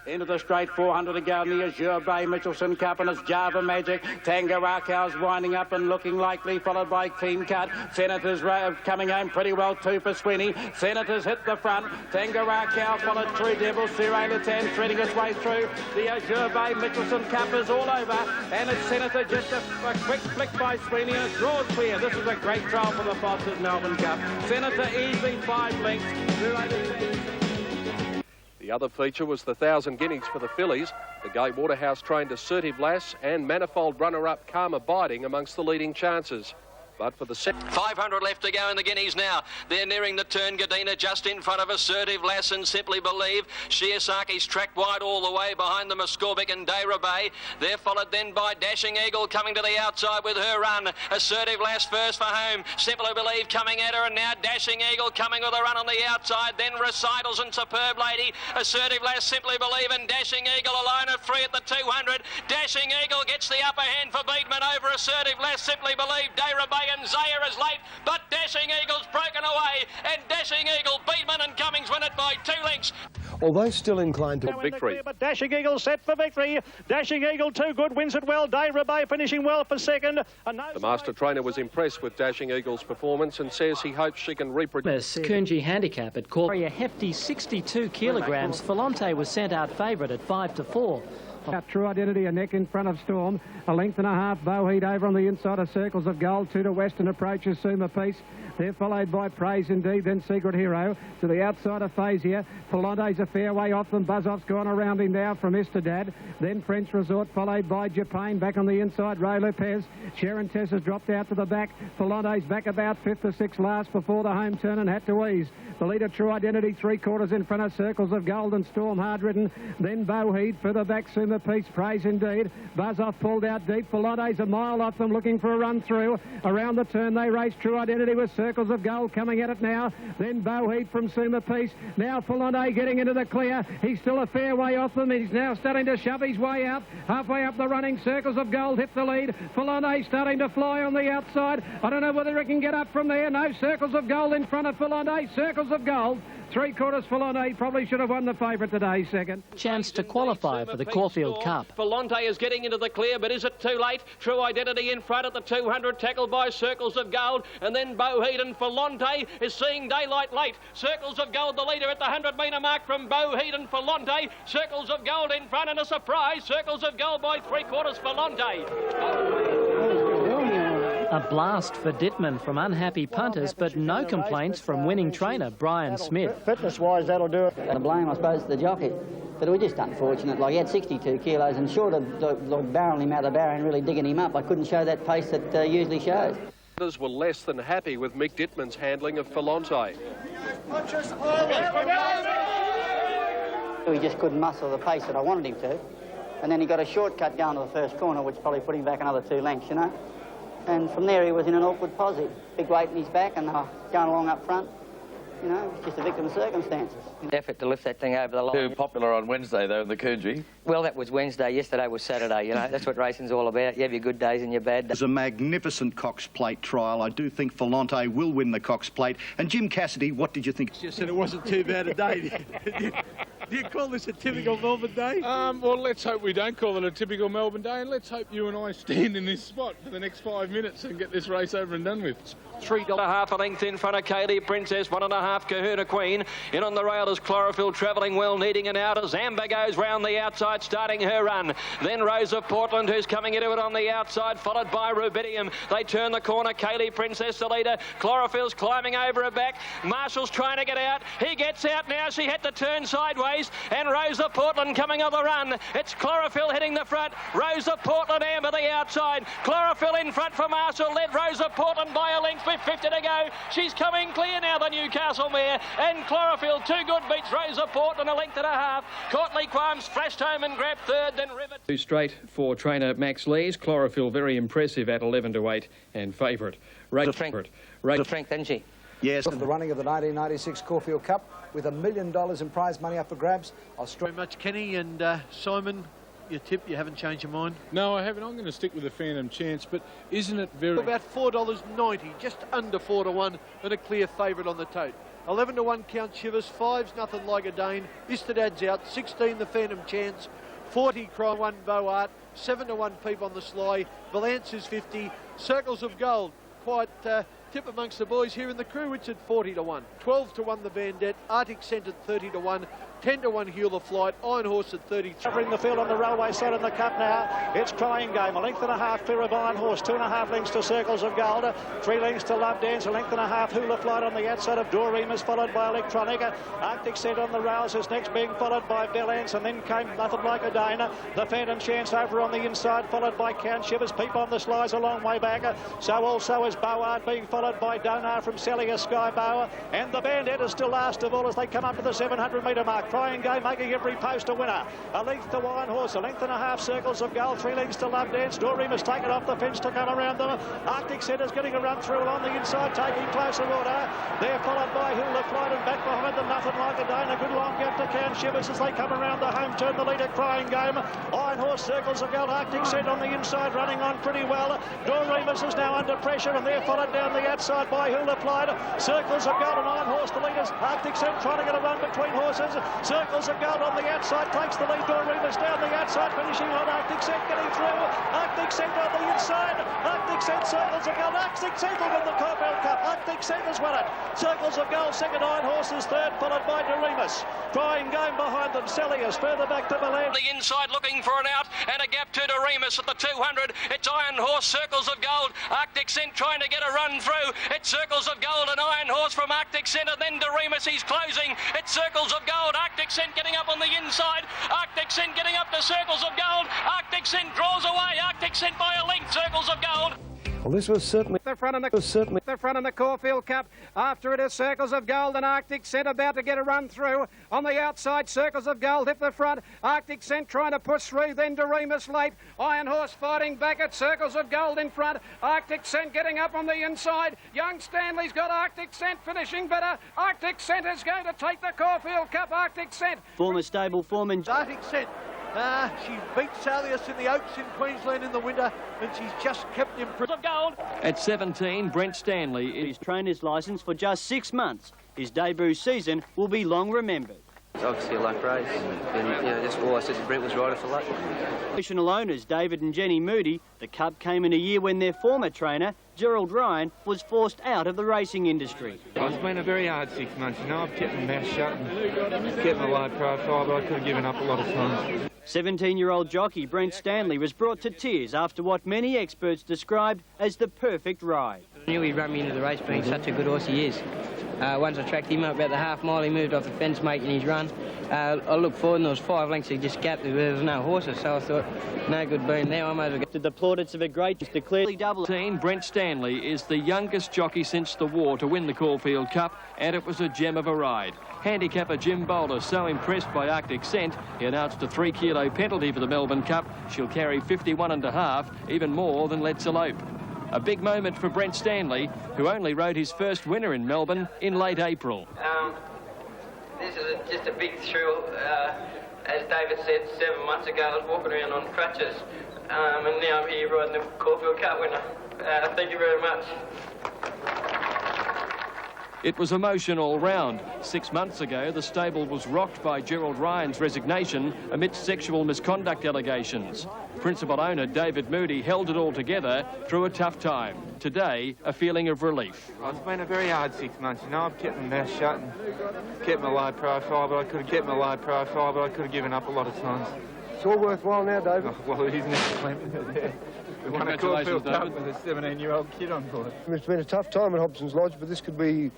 Into the straight, 400 to go in the Azure Bay Mitchelson Cup, and it's Java Magic. Tango Arkow's winding up and looking likely, followed by Clean Cut. Senator's coming home pretty well too for Sweeney. Senator's hit the front. Tango Arkow followed True Devil. Siray Latan threading its way through. The Azure Bay Mitchelson Cup is all over, and it's Senator just a quick flick by Sweeney, and it draws clear. This is a great trial for the Foster's Melbourne Cup. Senator easily 5 lengths. Siray Latan. The other feature was the 1,000 guineas for the fillies. The Gay Waterhouse trained Assertive Lass and manifold runner-up Karma Biding amongst the leading chances. But for the 500 left to go in the Guineas now. They're nearing the turn. Gadina just in front of Assertive Lass and Simply Believe. Shiosaki's tracked wide all the way behind them, Ascorbic and Dayra Bay. They're followed then by Dashing Eagle coming to the outside with her run. Assertive Lass first for home. Simply Believe coming at her, and now Dashing Eagle coming with a run on the outside. Then Recitals and Superb Lady. Assertive Lass, Simply Believe and Dashing Eagle alone at 3 at the 200. Dashing Eagle gets the upper hand for Beedman over Assertive Lass, Simply Believe, Dayra Bay and Zaire is late, but Dashing Eagle's broken away, and Dashing Eagle, Beedman and Cummings win it by 2 lengths. Although still inclined to victory. But Dashing Eagle set for victory. Dashing Eagle too good, wins it well. Dayra Bay finishing well for second. The master trainer was impressed with Dashing Eagle's performance and says he hopes she can reproduce. Coonji handicap at court. A hefty 62 kilograms. Filante was sent out favourite at 5 to 4. True Identity, a neck in front of Storm. A length and a half, Bowheat over on the inside of Circles of Gold. 2 to Western approaches Suma Peace. They're followed by Praise Indeed, then Secret Hero. To the outside of Phasia. Filante's a fair way off them. Buzz-Off's gone around him now from Istadad. Then French Resort, followed by Japan. Back on the inside, Ray Lopez. Sharon Tess has dropped out to the back. Filante's back about 5th or 6th last before the home turn and had to ease. The leader, True Identity, 3/4 in front of Circles of Gold and Storm, hard ridden. Then Bowheat, further back, Suma Sumer Peace praise indeed. Buzz off pulled out deep. Filante's a mile off them, looking for a run through. Around the turn they race. True Identity with Circles of Gold coming at it now. Then Boheat from Sumer Peace. Now Filante getting into the clear. He's still a fair way off them. He's now starting to shove his way out. Halfway up the running, Circles of Gold hit the lead. Filante starting to fly on the outside. I don't know whether he can get up from there. No, Circles of Gold in front of Filante. Circles of Gold. 3/4 Filante probably should have won the favourite today, second. Chance to qualify for the Caulfield Cup. Filante is getting into the clear, but is it too late? True Identity in front at the 200, tackled by Circles of Gold, and then Boheat and Filante is seeing daylight late. Circles of Gold the leader at the 100-metre mark from Boheat and Filante. Circles of Gold in front, and a surprise, Circles of Gold by 3/4 Filante. A blast for Dittman from unhappy punters, but no complaints from winning trainer Brian Smith. Fitness-wise, that'll do it. The blame, I suppose, is the jockey. But we're just unfortunate. Like, he had 62 kilos, and short of like barreling him out of the barrier and really digging him up, I couldn't show that pace that usually shows. Others were less than happy with Mick Dittman's handling of Filante. He just couldn't muscle the pace that I wanted him to. And then he got a shortcut going to the first corner, which probably put him back another 2 lengths, you know. And from there he was in an awkward posse. Big weight in his back and going along up front. You know, just a victim of circumstances. Effort to lift that thing over the line. Too popular on Wednesday, though, in the Coonji. Well, that was Wednesday. Yesterday was Saturday, you know. That's what racing's all about. You have your good days and your bad days. It was a magnificent Cox Plate trial. I do think Filante will win the Cox Plate. And Jim Cassidy, what did you think? You said it wasn't too bad a day. Do you call this a typical Melbourne day? Well, let's hope we don't call it a typical Melbourne day, and let's hope you and I stand in this spot for the next 5 minutes and get this race over and done with. $3.5 a length in front of Kaylee Princess, 1.5 Kahuna Queen. In on the rail is Chlorophyll travelling well, needing an outer. Zamba goes round the outside, starting her run. Then Rose of Portland, who's coming into it on the outside, followed by Rubidium. They turn the corner, Kaylee Princess the leader. Chlorophyll's climbing over her back. Marshall's trying to get out. He gets out now. She had to turn sideways. And Rose of Portland coming on the run. It's Chlorophyll hitting the front. Rose of Portland, Amber the outside. Chlorophyll in front for Marshall. Led Rose of Portland by a length with 50 to go. She's coming clear now, the Newcastle mare. And Chlorophyll, too good, beats Rose of Portland a length and a half. Courtney Qualms flashed home and grabbed third, then Rivet. 2 straight for trainer Max Lees. Chlorophyll very impressive at 11-8 and favourite. Frank, didn't she? Yes. The running of the 1996 Caulfield Cup with $1 million in prize money up for grabs. Very much, Kenny. And Simon, your tip, you haven't changed your mind? No, I haven't. I'm going to stick with the Phantom Chance, but isn't it very... About $4.90, just under 4 to 1, and a clear favourite on the tote. 11 to 1 Count Chivas, 5's Nothin like a Dane, Istadad's out, 16 the Phantom Chance, 40 Cry 1 Mouwad, 7 to 1 Peep on the Sly, Valance is 50, Circles of Gold, quite tip amongst the boys here in the crew, it's at 40 to 1, 12 to 1 the Bandit, Arctic Scent at 30 to 1, 10 to 1 Hewler Flight, Iron Horse at 33. Covering the field on the railway side in the cup now. It's Crying Game. A length and a half clear of Iron Horse. 2.5 lengths to Circles of Gold. 3 lengths to Love Dance. A length and a half Hewler Flight on the outside of Doriemus, followed by Electronica. Arctic Scent on the rails is next, being followed by Bellance, and then came Nothin like a Dane. The Phantom Chance over on the inside, followed by Count Chivas. Peep on the Slides a long way back. So also is Mouwad, being followed by Donar from Celia Sky Bower. And the Bandit is still last of all as they come up to the 700-metre mark. Crying Game making every post a winner. A length to Iron Horse, a length and a half Circles of Gold, 3 lengths to Love Dance. Doriemus taken off the fence to come around them. Arctic Centre's getting a run through on the inside, taking closer order. They're followed by Hewler Flight, and back behind them Nothin like a Dane. A good long gap to Count Chivas as they come around the home turn. The leader Crying Game. Iron Horse, Circles of Gold, Arctic Centre on the inside, running on pretty well. Doriemus is now under pressure, and they're followed down the outside by Hewler Flight. Circles of Gold and Iron Horse, the leaders. Arctic Centre trying to get a run between horses. Circles of Gold on the outside takes the lead. Doriemus down the outside, finishing on Arctic Centre, getting through. Arctic Centre on the inside. Arctic Centre, Circles of Gold. Arctic Centre will win the Caulfield Cup. Arctic Centre's won it. Circles of Gold second, Iron Horse is third, followed by Doriemus. Crying Game behind them. Celius further back to Milan. The inside looking for an out, and a gap to Doriemus at the 200. It's Iron Horse, Circles of Gold. Arctic Centre trying to get a run through. It's Circles of Gold and Iron Horse from Arctic Centre. Then Doriemus, he's closing. It's Circles of Gold. Arctic Centre getting up on the inside. Arctic Centre getting up to Circles of Gold. Arctic Centre draws away. Arctic Centre by a length. Circles of Gold. Well, this was certainly the front in the Caulfield Cup. After it is Circles of Gold and Arctic Scent about to get a run through. On the outside, Circles of Gold hit the front. Arctic Scent trying to push through. Then Doriemus late. Iron Horse fighting back at Circles of Gold in front. Arctic Scent getting up on the inside. Young Stanley's got Arctic Scent finishing better. Arctic Scent is going to take the Caulfield Cup. Arctic Scent. Former stable foreman Arctic Scent. She beat Salius in the Oaks in Queensland in the winter, and she's just kept him of gold. At 17, Brent Stanley He's trained his licence for just 6 months. His debut season will be long remembered. It's obviously a luck race, and that's why I said Brent was rider for luck. Traditional owners David and Jenny Moody, the Cup came in a year when their former trainer, Gerald Ryan, was forced out of the racing industry. It's been a very hard 6 months. You know, I've kept my mouth shut and kept my low profile, but I could have given up a lot of times. 17-year-old jockey Brent Stanley was brought to tears after what many experts described as the perfect ride. I knew he'd run me into the race, being such a good horse he is. Once I tracked him up about the half mile, he moved off the fence making his run. I looked forward and there was 5 lengths he just gapped. There was no horses, so I thought, no good being there, I might as well get... The plaudits of a great declared double. Brent Stanley is the youngest jockey since the war to win the Caulfield Cup, and it was a gem of a ride. Handicapper Jim Boulder so impressed by Arctic Scent, he announced a 3-kilo penalty for the Melbourne Cup. She'll carry 51.5, even more than Let's Elope. A big moment for Brent Stanley, who only rode his first winner in Melbourne in late April. This is just a big thrill. As David said 7 months ago, I was walking around on crutches, and now I'm here riding the Caulfield Cup winner. Thank you very much. It was emotion all round. 6 months ago, the stable was rocked by Gerald Ryan's resignation amidst sexual misconduct allegations. Principal owner David Moody held it all together through a tough time. Today, a feeling of relief. It's been a very hard 6 months. You know, I've kept my mouth shut and kept my low profile, but I could have given up a lot of times. It's all worthwhile now, David. Oh, well, it isn't it? We won a Caulfield Cup with a 17-year-old kid on board. It's been a tough time at Hobson's Lodge, but this could be...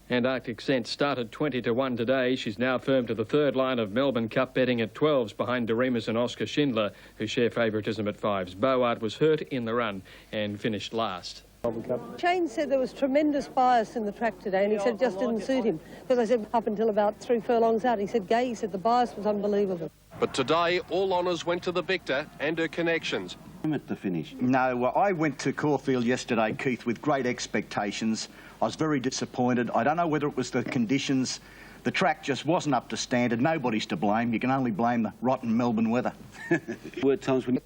And Arctic Scent started 20-1 today. She's now firm to the third line of Melbourne Cup betting at 12s behind Doriemus and Oscar Schindler, who share favouritism at 5s. Mouwad was hurt in the run and finished last. Shane said there was tremendous bias in the track today, and he said it just didn't suit him. Because I said up until about 3 furlongs out, he said the bias was unbelievable. But today, all honours went to the victor and her connections. At the finish. No, I went to Caulfield yesterday, Keith, with great expectations. I was very disappointed. I don't know whether it was the conditions. The track just wasn't up to standard. Nobody's to blame. You can only blame the rotten Melbourne weather.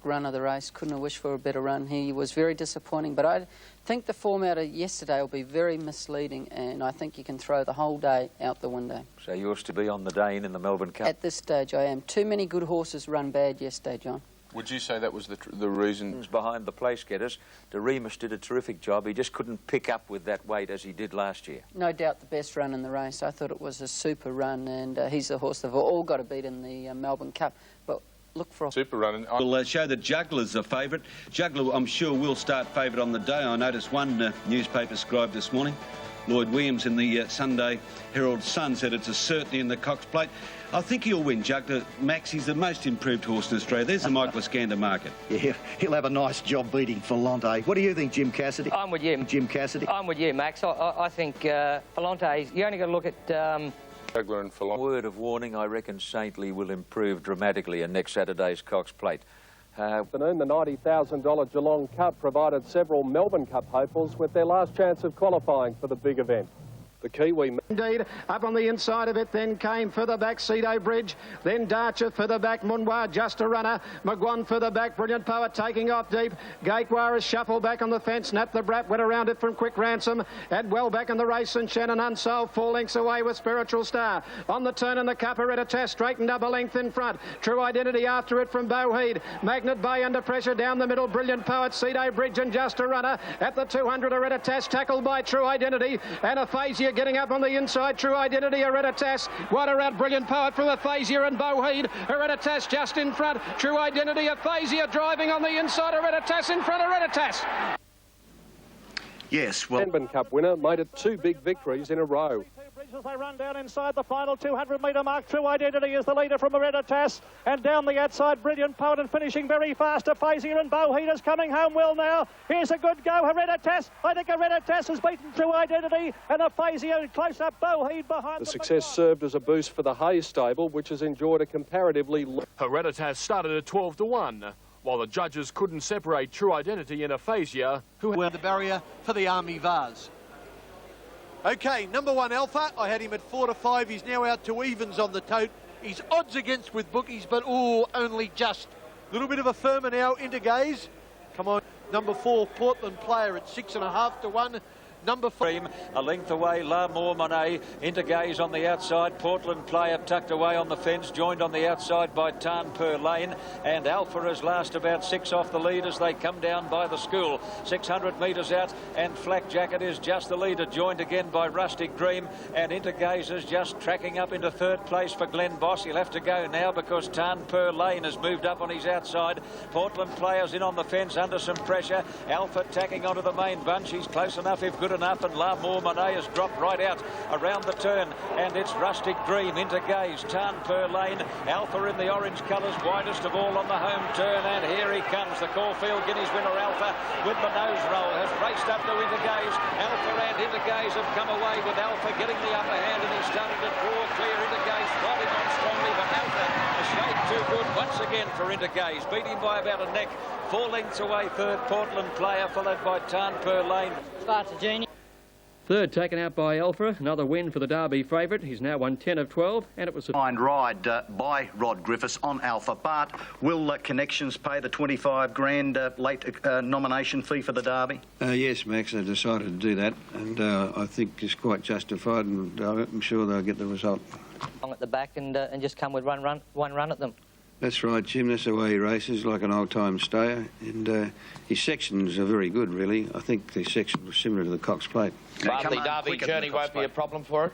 Run of the race, couldn't have wished for a better run. He was very disappointing, but I think the form out of yesterday will be very misleading, and I think you can throw the whole day out the window. So yours to be on the Dane in the Melbourne Cup? At this stage, I am. Too many good horses run bad yesterday, John. Would you say that was the reason behind the place getters? Doriemus did a terrific job. He just couldn't pick up with that weight as he did last year. No doubt the best run in the race. I thought it was a super run, and he's the horse they've all got to beat in the Melbourne Cup. But look for a super run. We'll show that Juggler's a favourite. Juggler, I'm sure, will start favourite on the day. I noticed one newspaper scribe this morning, Lloyd Williams in the Sunday Herald Sun, said it's a certainty in the Cox Plate. I think he'll win, Juggler. Max, he's the most improved horse in Australia. There's the Michael Iskander market. Yeah, he'll have a nice job beating Filante. What do you think, Jim Cassidy? I'm with you. Jim Cassidy? I'm with you, Max. I think Filante, you only got to look at... Juggler and Filante. Word of warning, I reckon Sainly will improve dramatically in next Saturday's Cox Plate. Afternoon, the $90,000 Geelong Cup provided several Melbourne Cup hopefuls with their last chance of qualifying for the big event. The Kiwi... Indeed, up on the inside of it, then came further back Cedo Bridge, then Darcher further back, Mouwad just a runner, McGuan further back, Brilliant Poet taking off deep, Gatewar is shuffled back on the fence, Nat the Brat went around it from Quick Ransom, and well back in the race, and Shannon Unsolved 4 lengths away with Spiritual Star. On the turn in the Cup, Hereditess straightened up a length in front, True Identity after it from Bowhead, Magnet Bay under pressure down the middle, Brilliant Poet, Cedo Bridge and just a runner, at the 200 Hereditess tackled by True Identity, and Aphasia getting up on the inside, True Identity, Hereditas, what around Brilliant Poet from Aphasia and Bowhead, Hereditas just in front, True Identity, Aphasia driving on the inside, Hereditas in front, Hereditas. Yes, well... Melbourne Cup winner made it 2 big victories in a row. As they run down inside the final 200-metre mark, True Identity is the leader from Hereditas, and down the outside, Brilliant Poet, and finishing very fast, Aphasia and Boheed coming home well now. Here's a good go, Hereditas. I think Hereditas has beaten True Identity, and Aphasia close up, Boheed behind. The success served as a boost for the Hayes stable, which has enjoyed a comparatively low... Hereditas started at 12-1, while the judges couldn't separate True Identity and Aphasia, who had the barrier for the Army Vase. Okay, number 1 Alfa, I had him at 4-5. He's now out to evens on the tote. He's odds against with bookies, but only just. A little bit of a firmer now, Intergaze. Come on, number 4 Portland Player at 6.5-1. Number 4. A length away, La Mahogany. Intergaze on the outside. Portland Player tucked away on the fence, joined on the outside by Tan Per Lane. And Alfa is last, about 6 off the lead as they come down by the school. 600 metres out, and Flak Jacket is just the leader, joined again by Rustic Dream. And Intergaze is just tracking up into 3rd place for Glenn Boss. He'll have to go now because Tan Per Lane has moved up on his outside. Portland Player's in on the fence under some pressure. Alfa tacking onto the main bunch. He's close enough if good enough, and La Mahogany has dropped right out around the turn, and it's Rustic Dream, Intergaze, Tan Per Lane, Alfa in the orange colours, widest of all on the home turn, and here he comes, the Caulfield Guineas winner Alfa with the nose roll, has raced up to Intergaze. Alfa and Intergaze have come away with Alfa getting the upper hand, and he's starting to draw clear. Intergaze fighting on strongly, but Alfa a shade too good once again for Intergaze, beat him by about a neck. 4 lengths away, 3rd Portland Player, followed by Tan Per Lane. Spartacus. 3rd taken out by Alfa, another win for the Derby favourite. He's now won 10 of 12, and it was a fine ride by Rod Griffiths on Alfa. But will Connections pay the 25 grand late nomination fee for the Derby? Yes, Max, they've decided to do that, and I think it's quite justified, and I'm sure they'll get the result. Long at the back and just come with one run at them. That's right, Jim. That's the way he races, like an old-time stayer. And his sections are very good, really. I think the section was similar to the Cox Plate. But the Derby journey won't be a problem for it?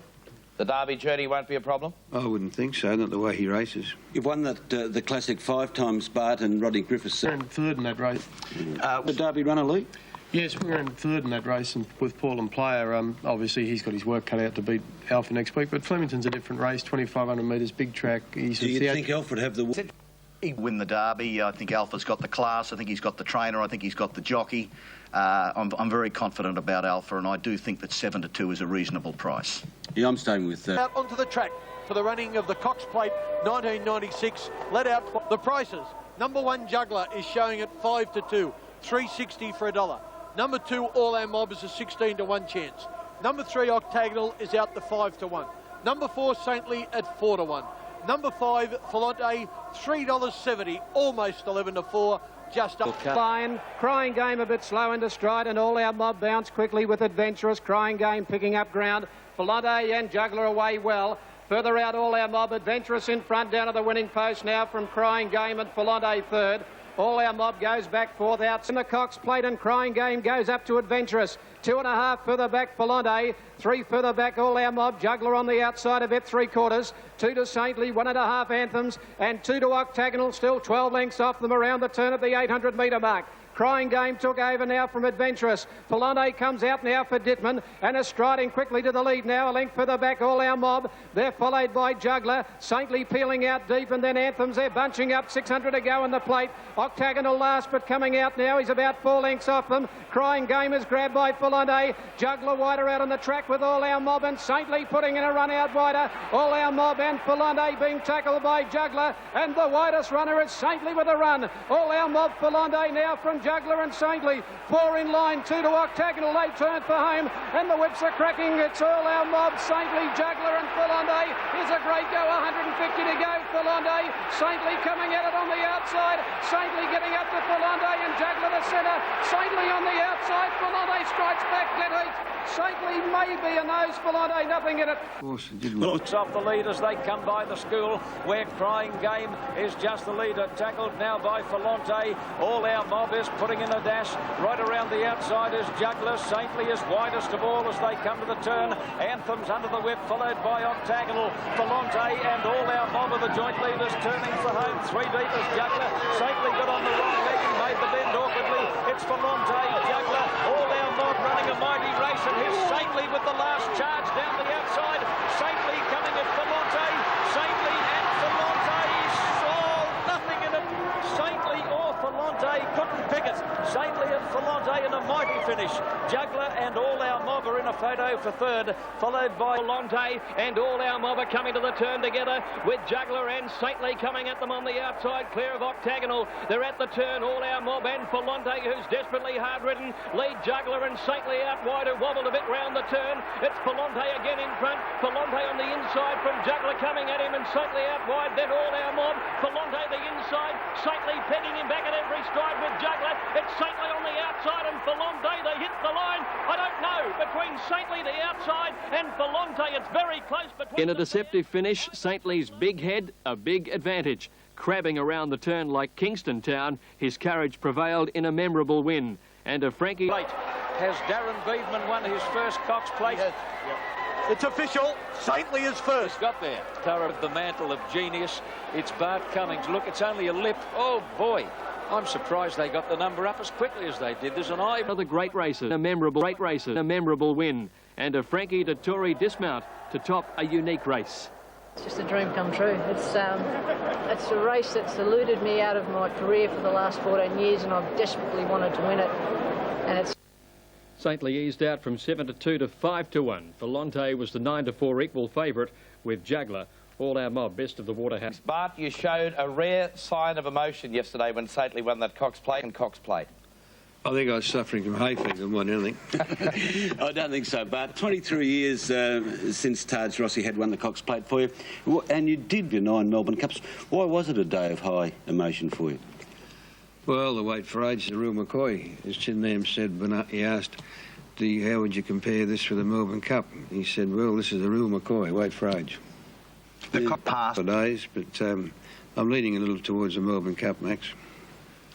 The Derby journey won't be a problem? I wouldn't think so, not the way he races. You've won that the classic 5 times, Bart and Rodney Griffiths. We're in 3rd in that race. The Derby runner, Lee? Yes, we were in 3rd in that race, and with Portland Player, obviously he's got his work cut out to beat Alfa next week, but Flemington's a different race, 2,500 metres, big track. Do you think Alfa would have the... He'd win the Derby. I think Alfa's got the class. I think he's got the trainer. I think he's got the jockey. I'm very confident about Alfa, and I do think that 7-2 is a reasonable price. Yeah, I'm staying with that. Out onto the track for the running of the Cox Plate 1996. Let out the prices. Number 1 Juggler is showing at 5-2, 3.60 for $1. Number 2 All Our Mob is a 16-1 chance. Number 3 Octagonal is out to 5-1. Number 4 Sainly at 4-1. Number 5 Filante, $3.70, almost 11-4, just up. Line, Crying Game a bit slow into stride, and All Our Mob bounce quickly with Adventurous. Crying Game picking up ground. Filante and Juggler away well. Further out, All Our Mob, Adventurous in front, down to the winning post now from Crying Game and Filante 3rd. All Our Mob goes back 4th out in the Cox Plate, and Crying Game goes up to Adventurous. 2.5 further back Filante, 3 further back All Our Mob, Juggler on the outside of it 3/4, 2 to Saintly, 1.5 Anthems, and 2 to Octagonal, still 12 lengths off them around the turn at the 800 metre mark. Crying Game took over now from Adventurous. Filante comes out now for Dittman and is striding quickly to the lead now. A length further back, All Our Mob. They're followed by Juggler. Saintly peeling out deep, and then Anthems. They're bunching up. 600 to go in the plate. Octagonal last, but coming out now. He's about 4 lengths off them. Crying Game is grabbed by Filante. Juggler wider out on the track with All Our Mob, and Saintly putting in a run out wider. All Our Mob and Filante being tackled by Juggler, and the widest runner is Saintly with a run. All Our Mob, Filante now from Juggler and Saintly. 4 in line, 2 to Octagonal. They turn for home, and the whips are cracking. It's All Our Mob, Saintly, Juggler and Filante. Here's a great go, 150 to go. Filante, Saintly coming at it on the outside. Saintly getting up to Filante and Juggler the centre. Saintly on the outside. Filante strikes back, dead heat. Saintly may be a nose. Filante, nothing in it. Looks off the lead as they come by the school, where Crying Game is just the leader, tackled now by Filante. All Our Mob is putting in a dash. Right around the outside is Juggler. Saintly is widest of all as they come to the turn. Anthems under the whip, followed by Octagonal. Filante and All Our Mob are the joint leaders, turning for home. 3 deep is Juggler. Saintly got on the wrong leg and made the bend awkwardly. It's Filante, Juggler, All Our Mob running a mighty race, and here's Saintly with the last charge down the outside. a photo for third, followed by Filante, and all our mob are coming to the turn together with Juggler and Sainly coming at them on the outside, clear of Octagonal. They're at the turn, all our mob and Filante, who's desperately hard-ridden, lead Juggler and Sainly out wide, who wobbled a bit round the turn. It's Filante again in front, Filante on the inside from Juggler coming at him, and Sainly out wide, then all our mob, Filante the inside, Sainly pegging him back at every stride with Juggler. It's Sainly on the outside and Filante, they hit the line. I don't know, between Sainly the outside and Filante, it's very close between. In a deceptive finish, Saintly's big head, a big advantage. Crabbing around the turn like Kingston Town, his courage prevailed in a memorable win. And a Frankie... Has Darren Beedman won his first Cox Plate? It's official. Sainly is first. He's got there. Thorough of the mantle of genius. It's Bart Cummings. Look, it's only a lip. Oh, boy. I'm surprised they got the number up as quickly as they did. There's an eye. Another great racer, a memorable win. And a Frankie Dettori dismount to top a unique race. It's just a dream come true. It's a race that's eluded me out of my career for the last 14 years, and I've desperately wanted to win it. And it's... Saintly eased out from 7-2 to 5-1. Filante was the 9-4 equal favourite with Juggler. All our mob, best of the Waterhouse. Bart, you showed a rare sign of emotion yesterday when Saintly won that Cox Plate and Cox Plate. I think I was suffering from hay fever more than anything. I don't think so, Bart. 23 years since Taj Rossi had won the Cox Plate for you, and you did your 9 Melbourne Cups. Why was it a day of high emotion for you? Well, the wait for age is a real McCoy. As Nediym said when he asked, how would you compare this with the Melbourne Cup? He said, well, this is a real McCoy, wait for age. The Cup passed for days, but I'm leaning a little towards the Melbourne Cup, Max.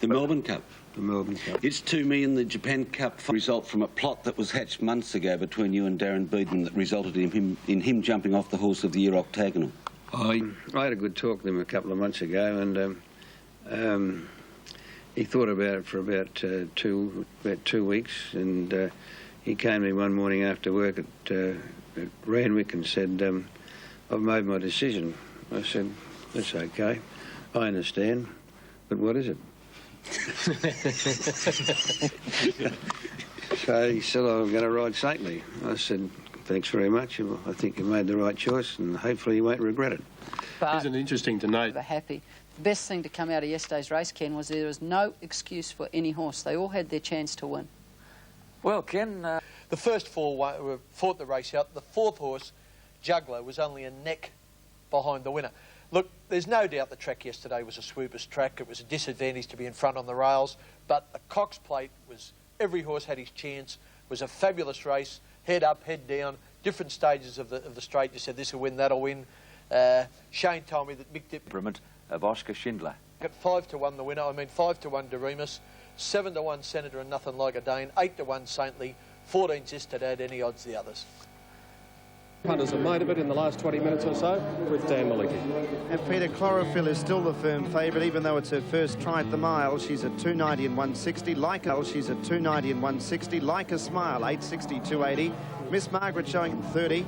The Melbourne Cup? The Melbourne Cup. It's 2 million, the Japan Cup result from a plot that was hatched months ago between you and Darren Beedman that resulted in him jumping off the Horse of the Year Octagonal. I had a good talk with him a couple of months ago, and he thought about it for about 2 weeks, and he came to me one morning after work at Randwick and said, I've made my decision. I said, that's okay, I understand, but what is it? So he said, I'm going to ride Saintly. I said, thanks very much. I think you made the right choice, and hopefully you won't regret it. But isn't it interesting to note? We're happy. The best thing to come out of yesterday's race, Ken, was there was no excuse for any horse. They all had their chance to win. Well, Ken, the first 4 fought the race out. The 4th horse, Juggler, was only a neck behind the winner. Look, there's no doubt the track yesterday was a swooper's track. It was a disadvantage to be in front on the rails, but the Cox Plate was, every horse had his chance. It was a fabulous race, head up, head down, different stages of the straight. You said this will win, that'll win. Shane told me that Mick Dip... of Oscar Schindler. At 5-1 the winner, 5-1 Doriemus, 7-1 Senator and Nothin like a Dane, 8-1 Saintly, 14 just to add any odds the others. Punters have made of it in the last 20 minutes or so with Dan Maliki. And Peter, Chlorophyll is still the firm favourite, even though it's her first try at the mile. She's at 290 and 160. Leica, she's at 290 and 160. Leica Smile, 860, 280. Miss Margaret showing 30.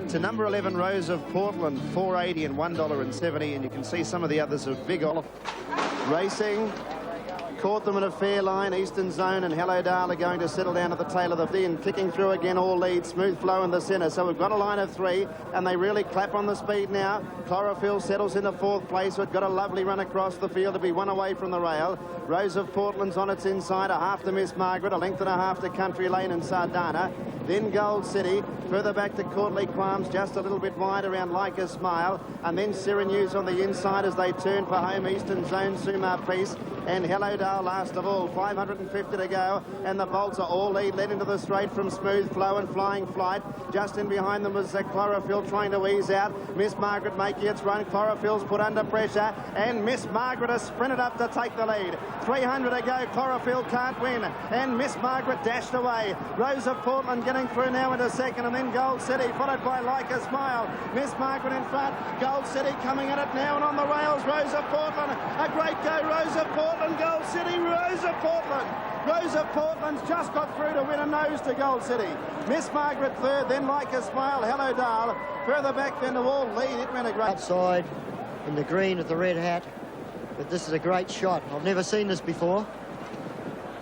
To number 11, Rose of Portland, 480 and $1.70. And you can see some of the others of Big Olive. Racing. Caught them in a fair line. Eastern Zone and Hello Dale are going to settle down at the tail of the fin. Kicking through again, all lead. Smooth Flow in the centre. So we've got a line of 3, and they really clap on the speed now. Chlorophyll settles in the 4th place. We've got a lovely run across the field to be 1 away from the rail. Rose of Portland's on its inside. A half to Miss Margaret. A length and a half to Country Lane and Sardana. Then Gold City. Further back to Courtly Qualms, just a little bit wide around Leica Smile. And then Syracuse on the inside as they turn for home. Eastern Zone, Sumar Peace. And Hello Dale last of all. 550 to go, and the Bolts are all led into the straight from Smooth Flow and Flying Flight. Just in behind them was Chlorophyll trying to ease out. Miss Margaret making its run. Chlorophyll's put under pressure, and Miss Margaret has sprinted up to take the lead. 300 to go. Chlorophyll can't win, and Miss Margaret dashed away. Rose of Portland getting through now into second, and then Gold City followed by Leica Smile. Miss Margaret in front. Gold City coming at it now, and on the rails, Rose of Portland. A great go, Rose of Portland. Gold City, Rose of Portland. Rose of Portland's just got through to win a nose to Gold City. Miss Margaret third, then Leica Smile, Hello Dale. Further back then to all lead. It went a great... Outside in the green with the red hat. But this is a great shot. I've never seen this before.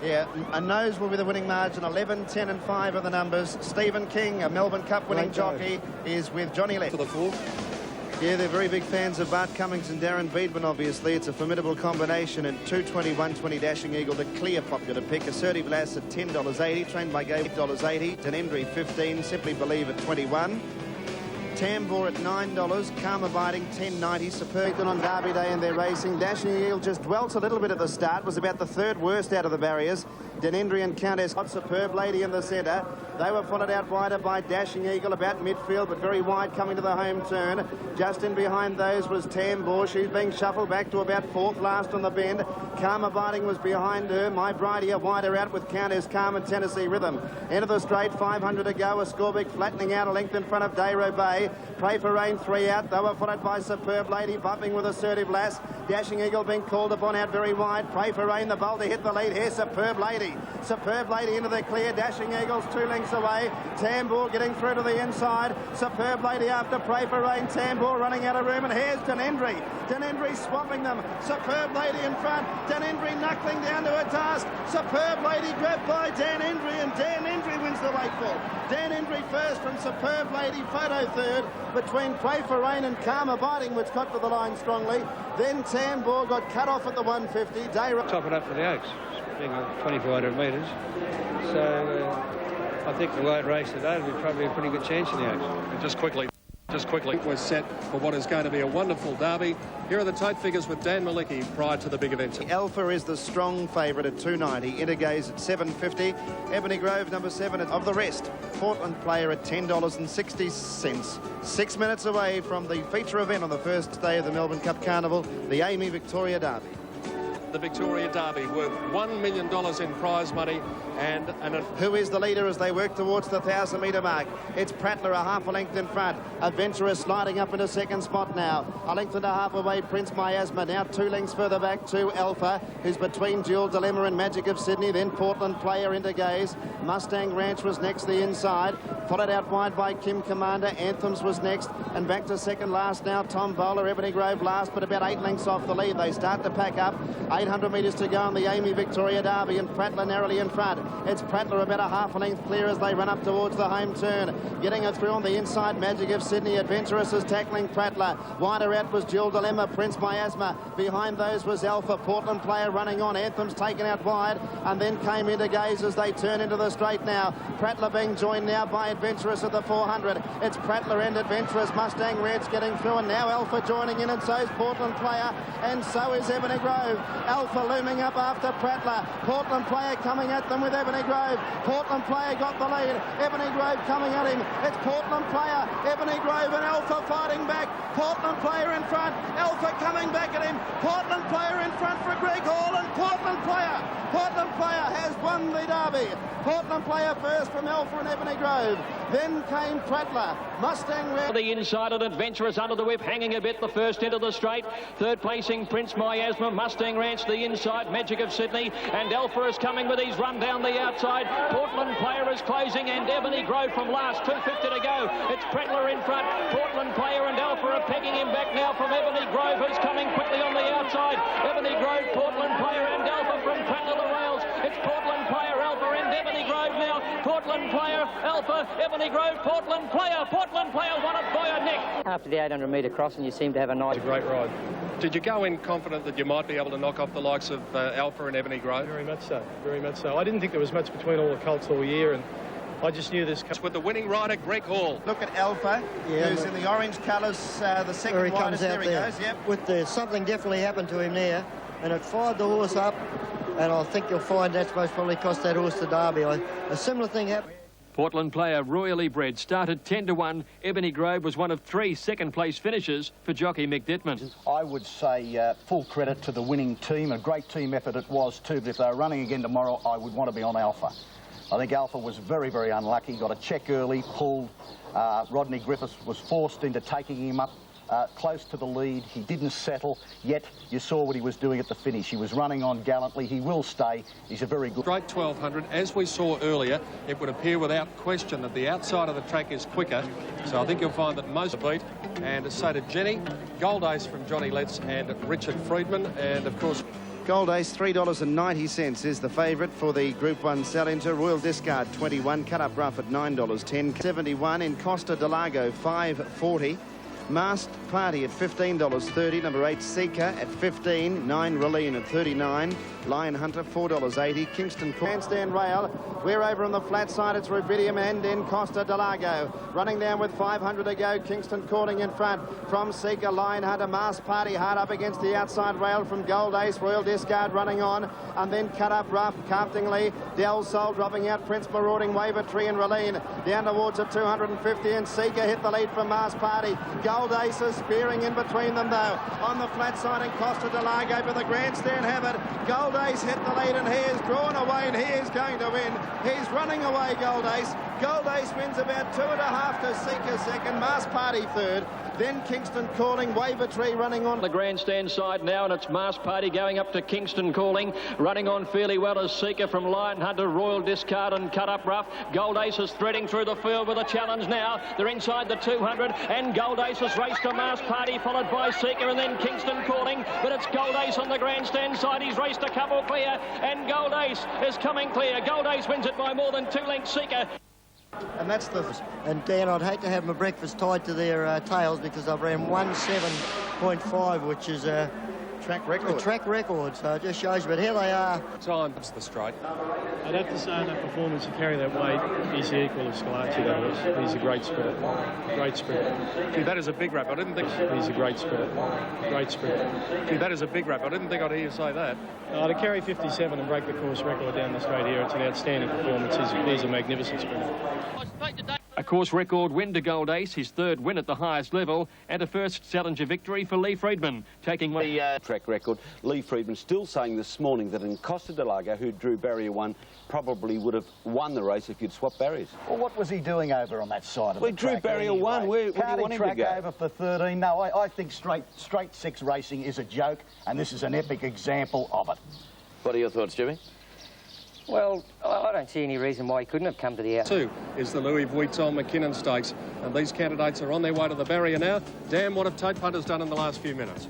Yeah, a nose will be the winning margin. 11, 10 and 5 are the numbers. Stephen King, a Melbourne Cup winning jockey, is with Johnny Lett. For the 4. Yeah, they're very big fans of Bart Cummings and Darren Beedman, obviously. It's a formidable combination. And 220, 120 Dashing Eagle, the clear popular pick. Assertive Lass at $10.80, trained by Gabe, $8.80. Danendri, 15, Simply Believe at 21. Tambor at $9, Karma Biting $10.90, Superb on Derby Day and they're racing. Dashing Eagle just dwelt a little bit at the start, was about the third worst out of the barriers. Danendri and Countess got Superb Lady in the centre. They were followed out wider by Dashing Eagle about midfield, but very wide coming to the home turn. Just in behind those was Tambor. She's being shuffled back to about fourth last on the bend. Karma Biting was behind her. My Bridia wider out with Countess Calm and Tennessee Rhythm. Into the straight, 500 to go. A Scorbic flattening out a length in front of Dayro Bay. Pray for Rain, 3 out. They were followed by Superb Lady, bumping with Assertive Lass. Dashing Eagle being called upon out very wide. Pray for Rain, the bowl to hit the lead here. Superb Lady. Superb Lady into the clear. Dashing Eagles 2 lengths away. Tambor getting through to the inside. Superb Lady after Pray for Rain. Tambor running out of room, and here's Danendri. Danendri swapping them. Superb Lady in front. Danendri knuckling down to her task. Superb Lady grabbed by Danendri, and Danendri wins the Wakeful. Danendri first from Superb Lady. Photo third between Pray for Rain and Karma Biting, which got to the line strongly. Then Tambor got cut off at the 150. Top it up for the Oaks, being 2,400 metres. So I think the weight race today will be probably a pretty good chance in the Oaks. And just quickly, we're set for what is going to be a wonderful derby. Here are the tote figures with Dan Malicki prior to the big events. Alfa is the strong favourite at $2.90. Intergaze at $7.50. Ebony Grove, number 7 of the rest. Portland Player at $10.60. 6 minutes away from the feature event on the first day of the Melbourne Cup Carnival, the Amy Victoria Derby. The Victoria Derby worth $1 million in prize money and who is the leader as they work towards the 1,000-metre mark? It's Prattler, a half a length in front. Adventurous sliding up into second spot now. A length and a half away, Prince Miasma. Now 2 lengths further back to Alfa, who's between Dual Dilemma and Magic of Sydney. Then Portland Player into Gaze. Mustang Ranch was next the inside. Followed out wide by Kim Commander. Anthems was next. And back to second last now. Tom Bowler, Ebony Grove last, but about 8 lengths off the lead. They start to pack up. 800 metres to go on the Amy Victoria Derby, and Prattler narrowly in front. It's Prattler about a half a length clear as they run up towards the home turn. Getting it through on the inside, Magic of Sydney. Adventurous is tackling Prattler. Wider out was Dual Dilemma, Prince Miasma. Behind those was Alfa. Portland Player running on. Anthem's taken out wide, and then came Intergaze as they turn into the straight now. Prattler being joined now by Adventurous at the 400. It's Prattler and Adventurous. Mustang Ranch getting through, and now Alfa joining in, and so is Portland Player, and so is Ebony Grove. Alfa looming up after Prattler. Portland Player coming at them with Ebony Grove. Portland Player got the lead. Ebony Grove coming at him. It's Portland Player, Ebony Grove and Alfa fighting back. Portland Player in front. Alfa coming back at him. Portland Player in front for Greg Hall, and Portland Player has won the Derby. Portland Player first from Alfa and Ebony Grove. Then came Prattler. Mustang Ranch. The inside and Adventurous under the whip, hanging a bit the first into the straight. Third placing Prince Miasma. Mustang Ranch the inside. Magic of Sydney, and Alfa is coming with his run down the outside. Portland Player is closing, and Ebony Grove from last. 250 to go. It's Prattler in front. Portland Player and Alfa are pegging him back now from Ebony Grove, who's coming quickly on the outside. Ebony Grove, Portland Player and Alfa from Prattler the rails. It's Portland Player, Alfa and Ebony Grove now. Portland Player, Alfa, Ebony Grove, Portland Player. Portland Player won it by a neck. After the 800-metre crossing, you seem to have a nice... It's a great ride. Did you go in confident that you might be able to knock off the likes of Alfa and Ebony Grove? Very much so, very much so. I didn't think there was much between all the colts all year, and I just knew this... With the winning rider, Greg Hall. Look at Alfa, who's in the orange colours, the second there he widest. Comes out there he there. goes, yep. With something definitely happened to him there, and it fired the horse up, and I think you'll find that's most probably cost that horse the Derby. A similar thing happened. Portland Player, royally bred, started 10-1. Ebony Grove was one of 3 second-place finishes for jockey Mick Dittman. I would say full credit to the winning team. A great team effort it was too, but if they were running again tomorrow, I would want to be on Alfa. I think Alfa was very, very unlucky. Got a check early, pulled. Rodney Griffiths was forced into taking him up close to the lead. He didn't settle, yet you saw what he was doing at the finish. He was running on gallantly. He will stay. He's a very good... Straight 1200. As we saw earlier, it would appear without question that the outside of the track is quicker. So I think you'll find that most beat. And so did Jenny. Gold Ace from Johnny Letts and Richard Friedman. And, of course, Gold Ace, $3.90 is the favourite for the Group 1 Salinger. Royal Discard, 21. Cut Up Rough at $9.10. 71. Encosta Lago, $5.40. Masked Party at $15.30. Number 8, Seeker at $15. 9, Raleen at $39. Lion Hunter, $4.80. Kingston Handstand Rail. We're over on the flat side. It's Rubidium and Encosta Lago. Running down with 500 to go. Kingston calling in front from Seeker. Lion Hunter, Masked Party hard up against the outside rail from Gold Ace. Royal Discard running on. And then Cut Up Rough, Carptingly, Del Sol dropping out. Prince Marauding, Waver Tree and Raleen. Down towards a 250 and Seeker hit the lead from Masked Party. Gold Ace is spearing in between them though. On the flat side, Encosta Lago, but the grandstand have it. Gold Ace hit the lead and he is drawn away and he is going to win. He's running away, Gold Ace. Gold Ace wins about 2.5 to Seeker second, Masked Party third. Then Kingston calling, Waver Tree running on. The grandstand side now, and it's Masked Party going up to Kingston calling. Running on fairly well as Seeker from Lion Hunter, Royal Discard and Cut Up Rough. Gold Ace is threading through the field with a challenge now. They're inside the 200 and Gold Ace has raced to Masked Party, followed by Seeker and then Kingston calling. But it's Gold Ace on the grandstand side. He's raced a couple clear and Gold Ace is coming clear. Gold Ace wins it by more than 2 lengths. Seeker. And that's the... And Dan, I'd hate to have my breakfast tied to their tails because I've ran 1:7.5, which is a track record. A track record, so it just shows you. But here they are. Time. That's the straight. I'd have to say in that performance to carry that weight, he's the equal of Scalacci, that was. He's a great sprinter. Great sprinter. Gee, that is a big rap. I didn't think... He's a great sprinter. Great sprinter. Gee, that is a big rap. I didn't think I'd hear you say that. To carry 57 and break the course record down the straight here, it's an outstanding performance. He's a magnificent sprinter. A course record win to Gold Ace, his third win at the highest level, and a first Salinger victory for Lee Friedman, taking one... The track record. Lee Friedman still saying this morning that Encosta Lago, who drew barrier 1, probably would have won the race if you'd swapped barriers. Well, what was he doing over on that side of the track? Well, he drew barrier 1. Where do you want him to go? Over for 13. No, I think straight 6 racing is a joke, and this is an epic example of it. What are your thoughts, Jimmy? Well, I don't see any reason why he couldn't have come to the out. 2 is the Louis Vuitton McKinnon Stakes, and these candidates are on their way to the barrier now. Dan, what have Tate Punters done in the last few minutes?